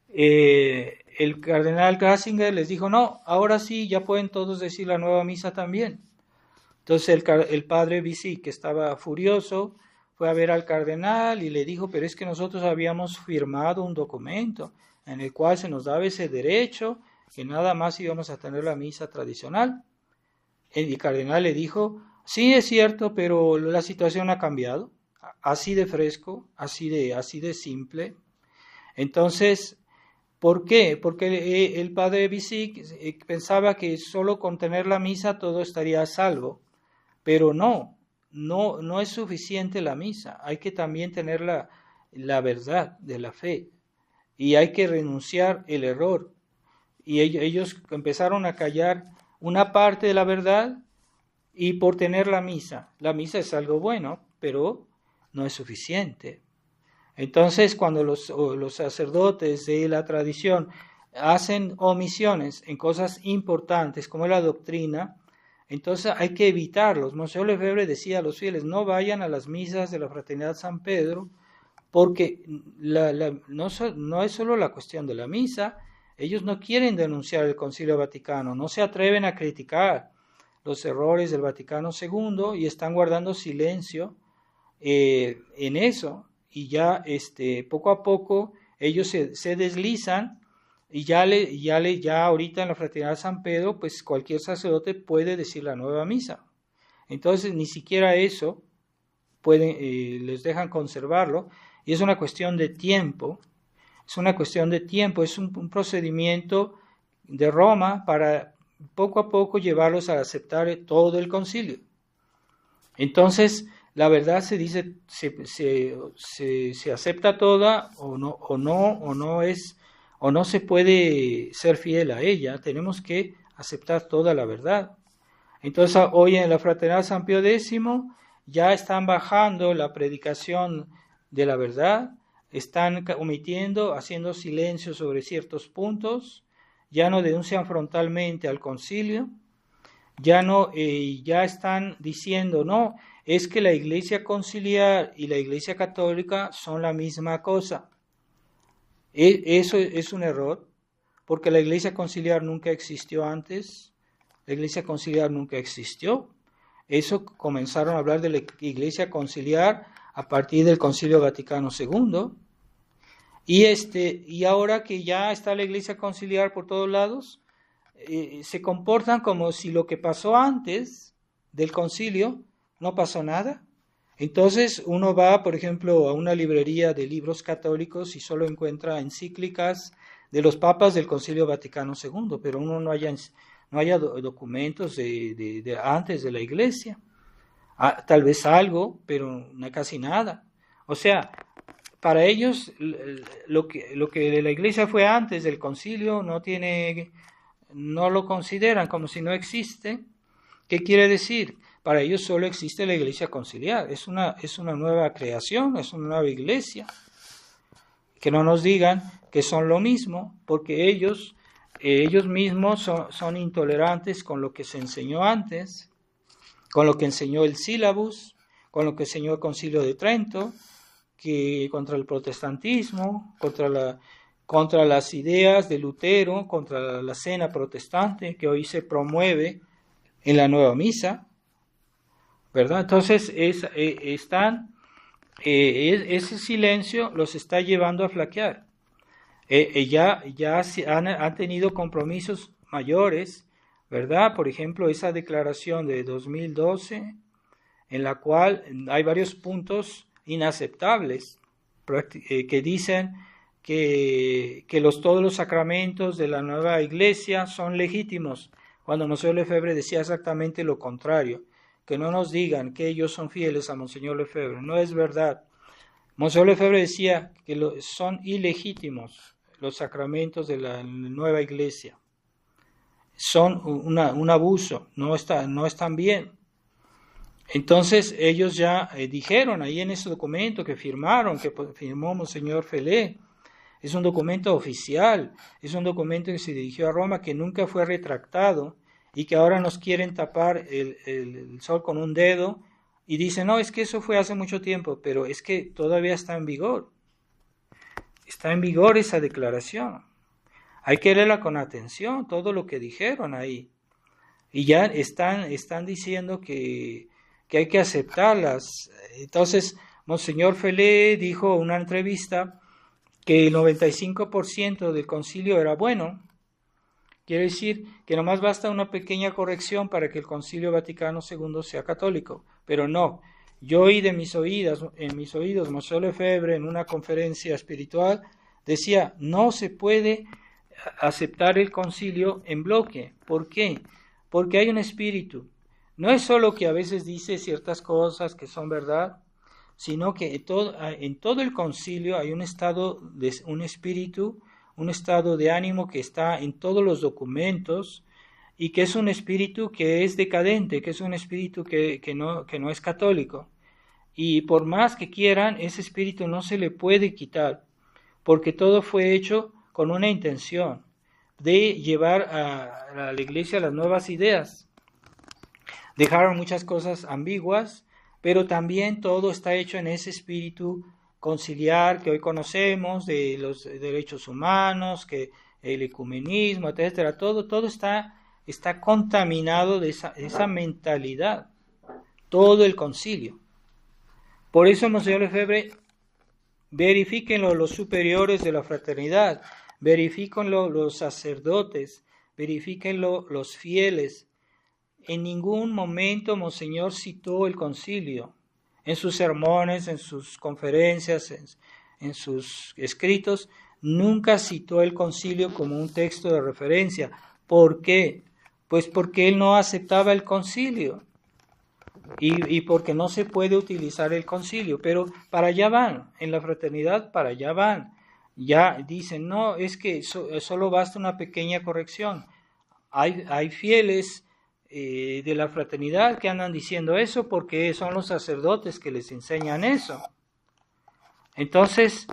S1: el cardenal Ratzinger les dijo, no, ahora sí, ya pueden todos decir la nueva misa también. Entonces el padre Bisig, que estaba furioso, fue a ver al cardenal y le dijo, pero es que nosotros habíamos firmado un documento en el cual se nos daba ese derecho, que nada más íbamos a tener la misa tradicional. El cardenal le dijo, sí es cierto, pero la situación ha cambiado, así de fresco, así de simple. Entonces, ¿por qué? Porque el padre Bisig pensaba que solo con tener la misa todo estaría a salvo, pero no es suficiente la misa, hay que también tener la verdad de la fe y hay que renunciar el error. Y ellos empezaron a callar una parte de la verdad y por tener la misa es algo bueno, pero no es suficiente. Entonces, cuando los sacerdotes de la tradición hacen omisiones en cosas importantes como la doctrina, entonces hay que evitarlos. Monseñor Lefebvre decía a los fieles, no vayan a las misas de la Fraternidad San Pedro, porque no es solo la cuestión de la misa, ellos no quieren denunciar el Concilio Vaticano, no se atreven a criticar los errores del Vaticano II y están guardando silencio en eso, y ya poco a poco ellos se deslizan. Y ya ahorita en la Fraternidad San Pedro, pues cualquier sacerdote puede decir la nueva misa. Entonces ni siquiera eso les dejan conservarlo, y es una cuestión de tiempo. Es un procedimiento de Roma para poco a poco llevarlos a aceptar todo el concilio. Entonces la verdad se dice, se acepta toda o no se puede ser fiel a ella, tenemos que aceptar toda la verdad. Entonces hoy en la Fraternidad San Pío X ya están bajando la predicación de la verdad, están omitiendo, haciendo silencio sobre ciertos puntos, ya no denuncian frontalmente al concilio, ya están diciendo, no, es que la Iglesia conciliar y la Iglesia católica son la misma cosa. Eso es un error, porque la Iglesia conciliar nunca existió antes, la Iglesia conciliar nunca existió. Eso comenzaron a hablar de la Iglesia conciliar a partir del Concilio Vaticano II, y ahora que ya está la Iglesia conciliar por todos lados, se comportan como si lo que pasó antes del concilio no pasó nada. Entonces uno va, por ejemplo, a una librería de libros católicos y solo encuentra encíclicas de los papas del Concilio Vaticano II, pero uno no haya documentos de antes de la Iglesia. Tal vez algo, pero no casi nada. O sea, para ellos lo que de la Iglesia fue antes del concilio no lo consideran como si no existe. ¿Qué quiere decir? Para ellos solo existe la Iglesia conciliar. Es una nueva creación, es una nueva Iglesia. Que no nos digan que son lo mismo, porque ellos mismos son intolerantes con lo que se enseñó antes, con lo que enseñó el sílabus, con lo que enseñó el Concilio de Trento, que contra el protestantismo, contra las ideas de Lutero, contra la cena protestante que hoy se promueve en la nueva misa, ¿verdad? Entonces ese silencio los está llevando a flaquear. Ya han tenido compromisos mayores, ¿verdad? Por ejemplo, esa declaración de 2012, en la cual hay varios puntos inaceptables, que dicen que todos los sacramentos de la nueva Iglesia son legítimos, cuando Monseñor Lefebvre decía exactamente lo contrario. Que no nos digan que ellos son fieles a Monseñor Lefebvre, no es verdad. Monseñor Lefebvre decía que son ilegítimos los sacramentos de la nueva Iglesia. Son un abuso, no están bien. Entonces ellos ya dijeron ahí en ese documento que firmó Monseñor Felé, es un documento oficial, es un documento que se dirigió a Roma, que nunca fue retractado y que ahora nos quieren tapar el sol con un dedo y dicen, no, es que eso fue hace mucho tiempo, pero es que todavía está en vigor. Está en vigor esa declaración. Hay que leerla con atención, todo lo que dijeron ahí. Y ya están diciendo que hay que aceptarlas. Entonces, Monseñor Felé dijo en una entrevista que el 95% del concilio era bueno. Quiere decir que nomás basta una pequeña corrección para que el Concilio Vaticano II sea católico. Pero no, yo oí en mis oídos, Monseñor Lefebvre en una conferencia espiritual decía, no se puede aceptar el concilio en bloque. ¿Por qué? Porque hay un espíritu. No es solo que a veces dice ciertas cosas que son verdad, sino que en todo el concilio hay un espíritu, un estado de ánimo que está en todos los documentos y que es un espíritu que es decadente, que es un espíritu que no es católico. Y por más que quieran, ese espíritu no se le puede quitar, porque todo fue hecho con una intención de llevar a la Iglesia las nuevas ideas. Dejaron muchas cosas ambiguas, pero también todo está hecho en ese espíritu conciliar que hoy conocemos, de los derechos humanos, que el ecumenismo, etcétera. Todo está contaminado de esa mentalidad, todo el concilio. Por eso, Monseñor Lefebvre, verifíquenlo los superiores de la fraternidad, verifíquenlo los sacerdotes, verifíquenlo los fieles. En ningún momento Monseñor citó el concilio. En sus sermones, en sus conferencias, en sus escritos, nunca citó el concilio como un texto de referencia. ¿Por qué? Pues porque él no aceptaba el concilio y porque no se puede utilizar el concilio. Pero para allá van, en la fraternidad para allá van. Ya dicen, no, es que solo basta una pequeña corrección. Hay fieles de la fraternidad que andan diciendo eso porque son los sacerdotes que les enseñan eso. Entonces,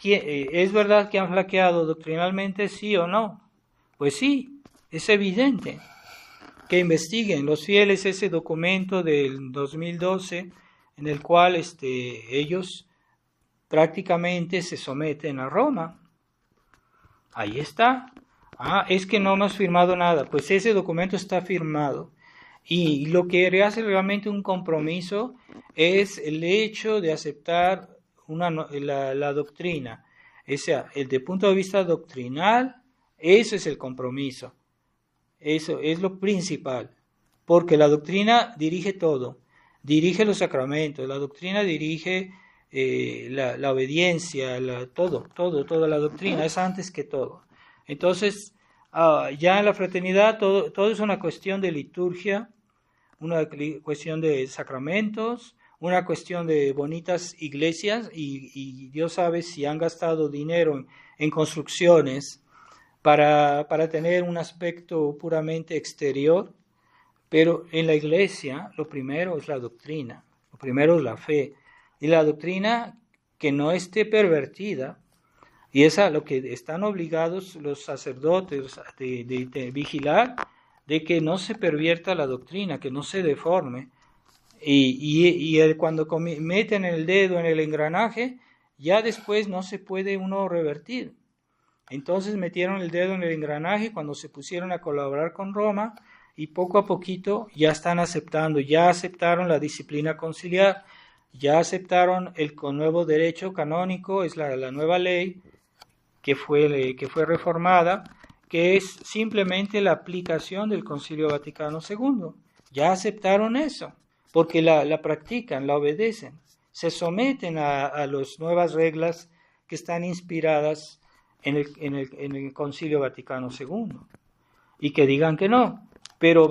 S1: ¿es verdad que han flaqueado doctrinalmente, sí o no? Pues sí, es evidente. Que investiguen los fieles ese documento del 2012 en el cual ellos prácticamente se someten a Roma. Ahí está. Es que no hemos firmado nada. Pues ese documento está firmado. Y lo que hace realmente un compromiso es el hecho de aceptar la doctrina. O sea, desde el punto de vista doctrinal, eso es el compromiso. Eso es lo principal. Porque la doctrina dirige todo. dirige los sacramentos, la doctrina dirige la obediencia, toda la doctrina es antes que todo. Entonces, ya en la fraternidad todo es una cuestión de liturgia, una cuestión de sacramentos, una cuestión de bonitas iglesias, y Dios sabe si han gastado dinero en construcciones para tener un aspecto puramente exterior, pero en la iglesia lo primero es la doctrina, lo primero es la fe, y la doctrina que no esté pervertida, y es a lo que están obligados los sacerdotes de vigilar, de que no se pervierta la doctrina, que no se deforme, y cuando meten el dedo en el engranaje, ya después no se puede uno revertir. Entonces metieron el dedo en el engranaje cuando se pusieron a colaborar con Roma, y poco a poquito ya están aceptando, ya aceptaron la disciplina conciliar, ya aceptaron el nuevo derecho canónico, es la nueva ley que fue reformada, que es simplemente la aplicación del Concilio Vaticano II. Ya aceptaron eso, porque la practican, la obedecen, se someten a las nuevas reglas que están inspiradas en el Concilio Vaticano II. Y que digan que no, pero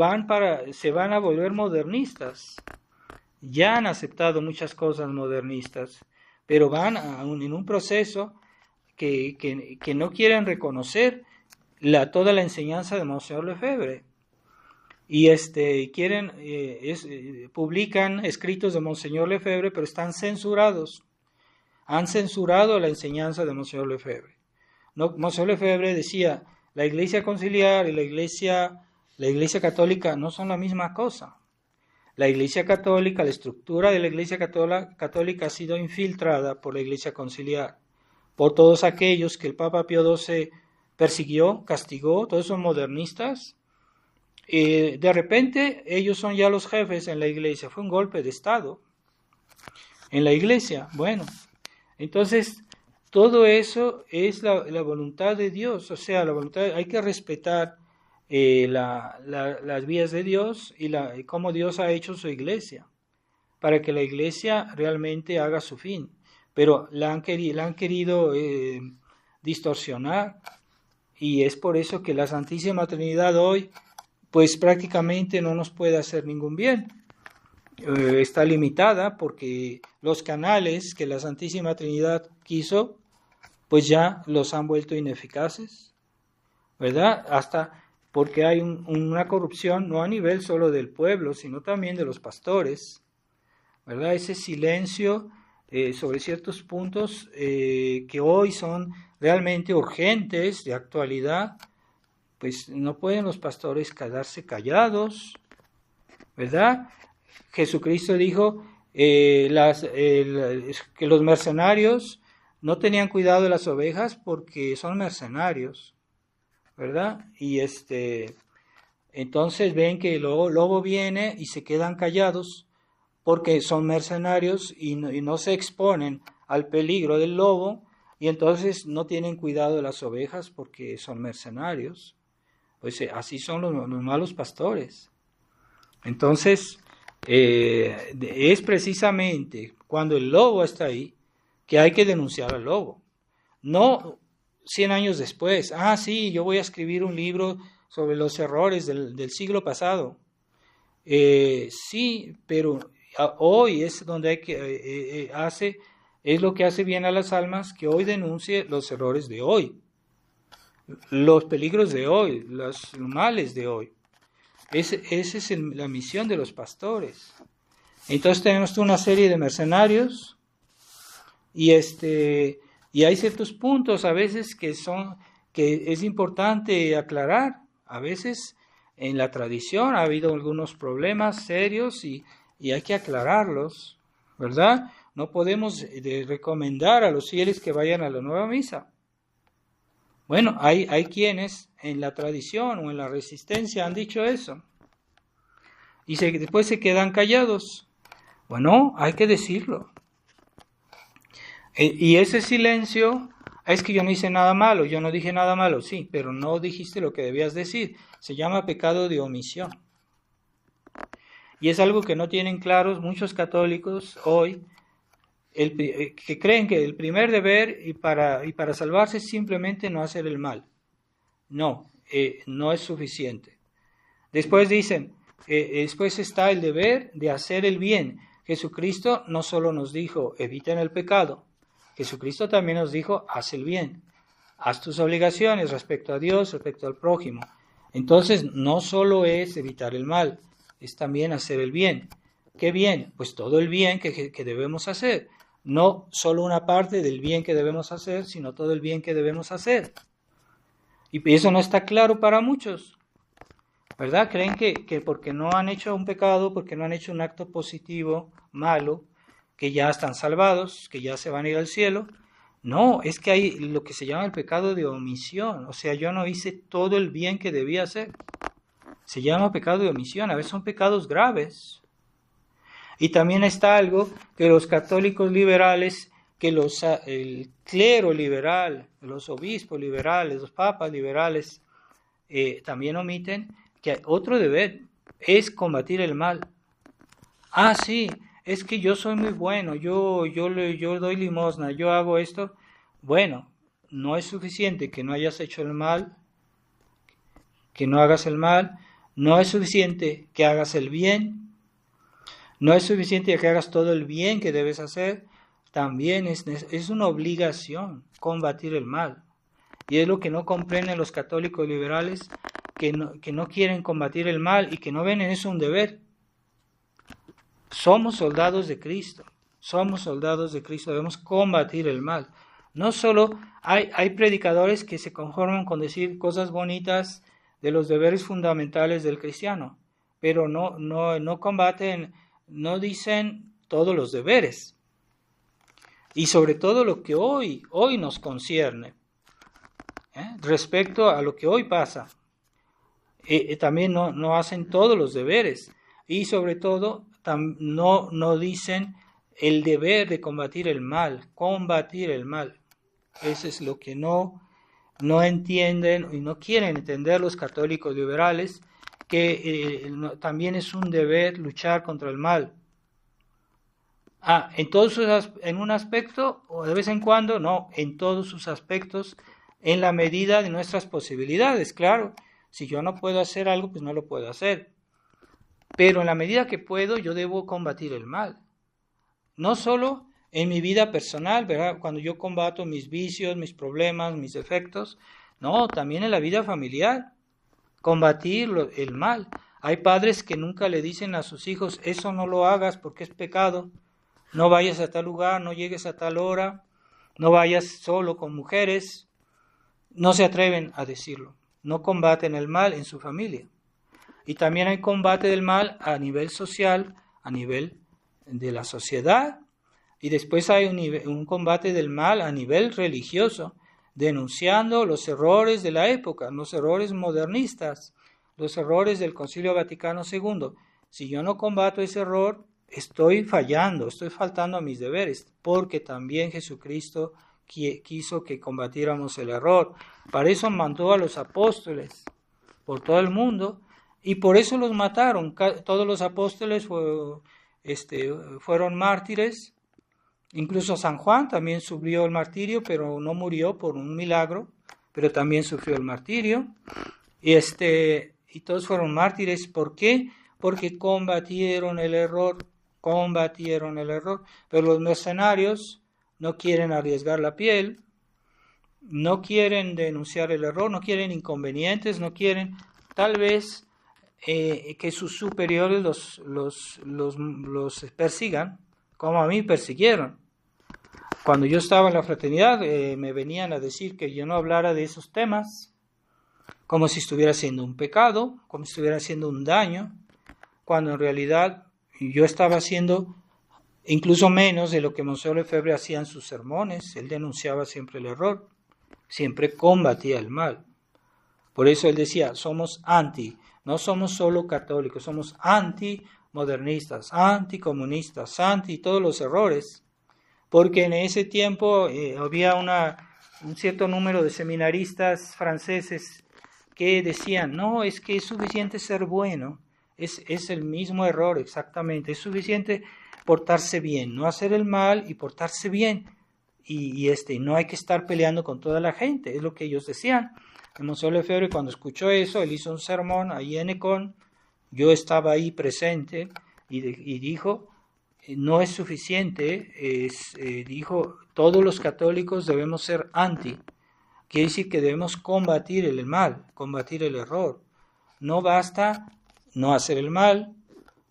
S1: se van a volver modernistas. Ya han aceptado muchas cosas modernistas, pero van en un proceso que no quieren reconocer toda la enseñanza de Monseñor Lefebvre. Y publican escritos de Monseñor Lefebvre, pero están censurados. Han censurado la enseñanza de Monseñor Lefebvre. Monseñor Lefebvre decía, la Iglesia conciliar y la Iglesia católica no son la misma cosa. La Iglesia católica, la estructura de la Iglesia católica ha sido infiltrada por la Iglesia conciliar, por todos aquellos que el Papa Pío XII persiguió, castigó, todos son modernistas. De repente ellos son ya los jefes en la Iglesia. Fue un golpe de Estado en la Iglesia. Bueno, entonces todo eso es la voluntad de Dios, o sea, hay que respetar las vías de Dios y cómo Dios ha hecho su Iglesia, para que la Iglesia realmente haga su fin. Pero la han querido distorsionar, y es por eso que la Santísima Trinidad hoy pues prácticamente no nos puede hacer ningún bien. Está limitada porque los canales que la Santísima Trinidad quiso, pues ya los han vuelto ineficaces, ¿verdad? Hasta porque hay una corrupción no a nivel solo del pueblo, sino también de los pastores, ¿verdad? Ese silencio sobre ciertos puntos que hoy son realmente urgentes, de actualidad, pues no pueden los pastores quedarse callados, ¿verdad? Jesucristo dijo que los mercenarios no tenían cuidado de las ovejas porque son mercenarios, ¿verdad? Y entonces ven que el lobo viene y se quedan callados porque son mercenarios y no se exponen al peligro del lobo, y entonces no tienen cuidado de las ovejas porque son mercenarios. Pues así son los malos pastores. Entonces, es precisamente cuando el lobo está ahí que hay que denunciar al lobo. No 100 años después, sí, yo voy a escribir un libro sobre los errores del siglo pasado. Sí, pero hoy es donde es lo que hace bien a las almas, que hoy denuncie los errores de hoy, los peligros de hoy, los males de hoy. Esa es la misión de los pastores. Entonces tenemos una serie de mercenarios y hay ciertos puntos a veces que es importante aclarar. A veces en la tradición ha habido algunos problemas serios y hay que aclararlos, ¿verdad? No podemos recomendar a los fieles que vayan a la nueva misa. Bueno, hay quienes en la tradición o en la resistencia han dicho eso y después se quedan callados. Bueno, hay que decirlo. Y ese silencio, es que yo no hice nada malo, yo no dije nada malo, sí, pero no dijiste lo que debías decir. Se llama pecado de omisión. Y es algo que no tienen claros muchos católicos hoy, que creen que el primer deber y para salvarse es simplemente no hacer el mal. No, no es suficiente. Después dicen, después está el deber de hacer el bien. Jesucristo no solo nos dijo, eviten el pecado. Jesucristo también nos dijo, haz el bien. Haz tus obligaciones respecto a Dios, respecto al prójimo. Entonces, no solo es evitar el mal, es también hacer el bien. ¿Qué bien? Pues todo el bien que debemos hacer. No solo una parte del bien que debemos hacer, sino todo el bien que debemos hacer. Y eso no está claro para muchos, ¿verdad? Creen que porque no han hecho un pecado, porque no han hecho un acto positivo, malo, que ya están salvados, que ya se van a ir al cielo. No, es que hay lo que se llama el pecado de omisión. O sea, yo no hice todo el bien que debía hacer. Se llama pecado de omisión. A veces son pecados graves. Y también está algo que los católicos liberales, que el clero liberal, los obispos liberales, los papas liberales, también omiten, que otro deber es combatir el mal. Ah, sí, es que yo soy muy bueno, yo doy limosna, yo hago esto. Bueno, no es suficiente que no hayas hecho el mal, que no hagas el mal, no es suficiente que hagas el bien, no es suficiente que hagas todo el bien que debes hacer, también es una obligación combatir el mal. Y es lo que no comprenden los católicos liberales, que no quieren combatir el mal y que no ven en eso un deber. Somos soldados de Cristo, debemos combatir el mal. No solo hay predicadores que se conforman con decir cosas bonitas de los deberes fundamentales del cristiano, pero no combaten, no dicen todos los deberes. Y sobre todo lo que hoy nos concierne, respecto a lo que hoy pasa. También no hacen todos los deberes. Y sobre todo no dicen el deber de combatir el mal. Eso es lo que no entienden y no quieren entender los católicos liberales, que también es un deber luchar contra el mal. En un aspecto, o de vez en cuando, no, en todos sus aspectos, en la medida de nuestras posibilidades, claro. Si yo no puedo hacer algo, pues no lo puedo hacer. Pero en la medida que puedo, yo debo combatir el mal. No solo en mi vida personal, ¿verdad? Cuando yo combato mis vicios, mis problemas, mis defectos, no, también en la vida familiar, combatir el mal. Hay padres que nunca le dicen a sus hijos, eso no lo hagas porque es pecado. No vayas a tal lugar, no llegues a tal hora, no vayas solo con mujeres. No se atreven a decirlo. No combaten el mal en su familia. Y también hay combate del mal a nivel social, a nivel de la sociedad. Y después hay un combate del mal a nivel religioso, denunciando los errores de la época, los errores modernistas, los errores del Concilio Vaticano II. Si yo no combato ese error, estoy fallando, estoy faltando a mis deberes, porque también Jesucristo quiso que combatiéramos el error. Para eso mandó a los apóstoles por todo el mundo y por eso los mataron. Todos los apóstoles fueron mártires. Incluso San Juan también sufrió el martirio, pero no murió por un milagro, pero también sufrió el martirio. Y todos fueron mártires. ¿Por qué? Porque combatieron el error. Pero los mercenarios no quieren arriesgar la piel, no quieren denunciar el error, no quieren inconvenientes, no quieren tal vez que sus superiores los persigan, como a mí persiguieron. Cuando yo estaba en la fraternidad me venían a decir que yo no hablara de esos temas, como si estuviera haciendo un pecado, como si estuviera haciendo un daño, cuando en realidad yo estaba haciendo incluso menos de lo que Monseñor Lefebvre hacía en sus sermones. Él denunciaba siempre el error, siempre combatía el mal. Por eso él decía, no somos solo católicos, somos antimodernistas, anticomunistas, todos los errores. Porque en ese tiempo había un cierto número de seminaristas franceses que decían, no, es que es suficiente ser bueno, Es el mismo error exactamente. Es suficiente portarse bien, no hacer el mal y portarse bien. Y no hay que estar peleando con toda la gente, es lo que ellos decían. El Monseñor Lefebvre, cuando escuchó eso, él hizo un sermón ahí en Econ, yo estaba ahí presente, y dijo, no es suficiente, dijo, todos los católicos debemos ser anti, quiere decir que debemos combatir el mal, combatir el error. No basta no hacer el mal,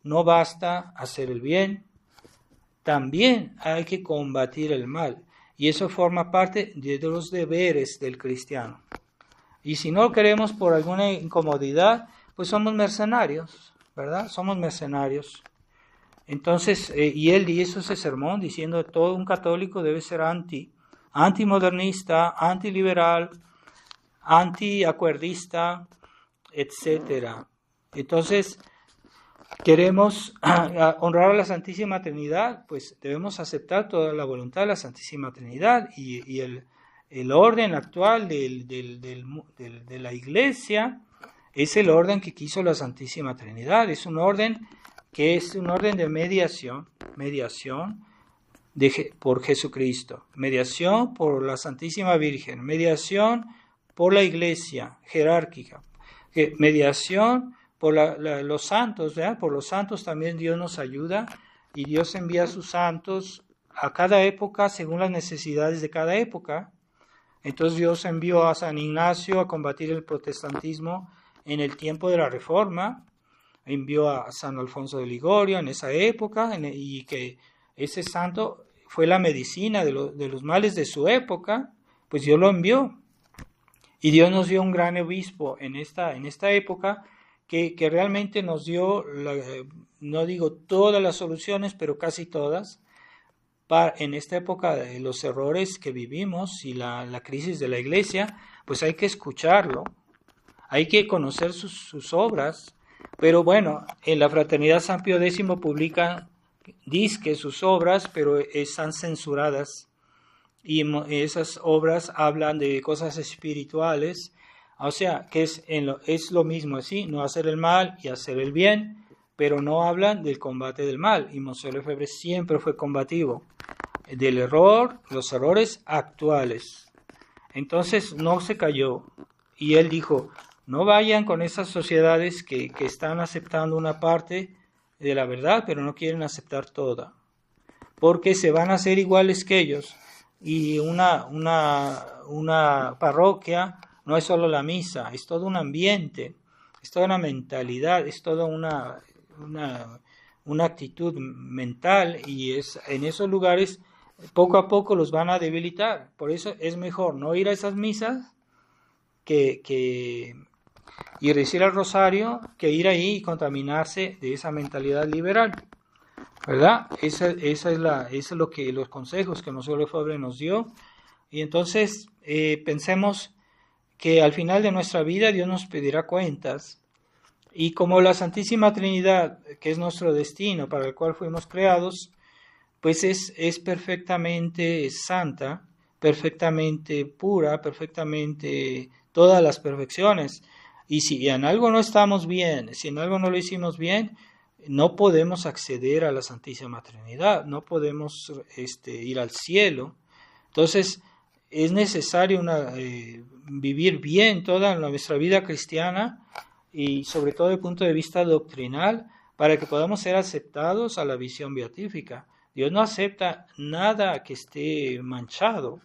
S1: no basta hacer el bien, también hay que combatir el mal. Y eso forma parte de los deberes del cristiano. Y si no queremos por alguna incomodidad, pues somos mercenarios, ¿verdad? Somos mercenarios. Entonces, y él hizo ese sermón diciendo que todo un católico debe ser antimodernista, antiliberal, antiacuerdista, etc. Entonces, queremos honrar a la Santísima Trinidad, pues debemos aceptar toda la voluntad de la Santísima Trinidad y el orden actual de la Iglesia es el orden que quiso la Santísima Trinidad. Es un orden que es un orden de mediación por Jesucristo, mediación por la Santísima Virgen, mediación por la Iglesia jerárquica, mediación por los santos, ¿verdad? Por los santos también Dios nos ayuda y Dios envía a sus santos a cada época según las necesidades de cada época. Entonces Dios envió a San Ignacio a combatir el protestantismo en el tiempo de la Reforma, envió a San Alfonso de Ligorio en esa época, y que ese santo fue la medicina de los males de su época, pues Dios lo envió. Y Dios nos dio un gran obispo en esta época que realmente nos dio, no digo todas las soluciones, pero casi todas, en esta época de los errores que vivimos y la crisis de la Iglesia, pues hay que escucharlo, hay que conocer sus obras. Pero bueno, en la Fraternidad San Pío X dice que sus obras, pero están censuradas, y esas obras hablan de cosas espirituales, o sea, que es lo mismo así, no hacer el mal y hacer el bien, pero no hablan del combate del mal, y Monseñor Lefebvre siempre fue combativo del error, los errores actuales. Entonces no se cayó, y él dijo, no vayan con esas sociedades que están aceptando una parte de la verdad, pero no quieren aceptar toda, porque se van a hacer iguales que ellos. Y una parroquia no es solo la misa, es todo un ambiente, es toda una mentalidad, es toda una actitud mental, y en esos lugares poco a poco los van a debilitar. Por eso es mejor no ir a esas misas y rezar el rosario que ir ahí y contaminarse de esa mentalidad liberal, ¿verdad? Esa es lo que los consejos que Monseñor Lefebvre nos dio. Y entonces pensemos que al final de nuestra vida Dios nos pedirá cuentas, y como la Santísima Trinidad, que es nuestro destino para el cual fuimos creados, pues es perfectamente santa, perfectamente pura, perfectamente todas las perfecciones. Y si en algo no estamos bien, si en algo no lo hicimos bien, no podemos acceder a la Santísima Trinidad, no podemos ir al cielo. Entonces es necesario vivir bien toda nuestra vida cristiana, y sobre todo desde el punto de vista doctrinal, para que podamos ser aceptados a la visión beatífica. Dios no acepta nada que esté manchado,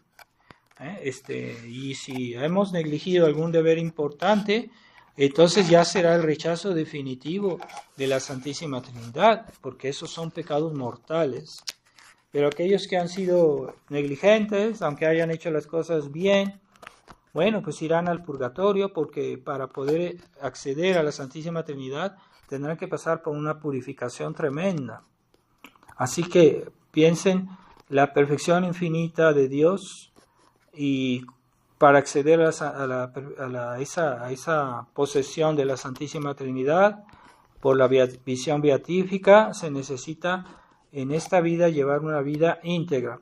S1: y si hemos negligido algún deber importante, entonces ya será el rechazo definitivo de la Santísima Trinidad, porque esos son pecados mortales. Pero aquellos que han sido negligentes, aunque hayan hecho las cosas bien, bueno, pues irán al purgatorio, porque para poder acceder a la Santísima Trinidad tendrán que pasar por una purificación tremenda. Así que piensen la perfección infinita de Dios, y para acceder a esa posesión de la Santísima Trinidad por la visión beatífica, se necesita en esta vida llevar una vida íntegra,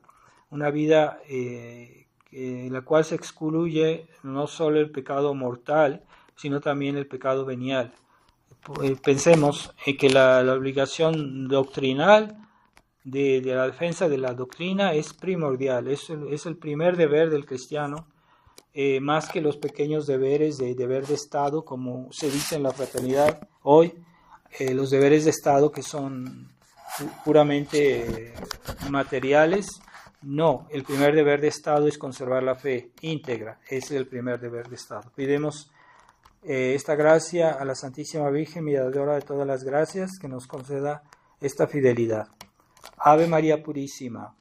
S1: una vida en la cual se excluye no solo el pecado mortal, sino también el pecado venial. pensemos en que la obligación doctrinal de la defensa de la doctrina es primordial, es el primer deber del cristiano, más que los pequeños deberes de deber de Estado, como se dice en la fraternidad hoy, los deberes de Estado que son puramente materiales. No, el primer deber de Estado es conservar la fe íntegra, ese es el primer deber de Estado. Pidemos esta gracia a la Santísima Virgen, mediadora de todas las gracias, que nos conceda esta fidelidad. Ave María Purísima.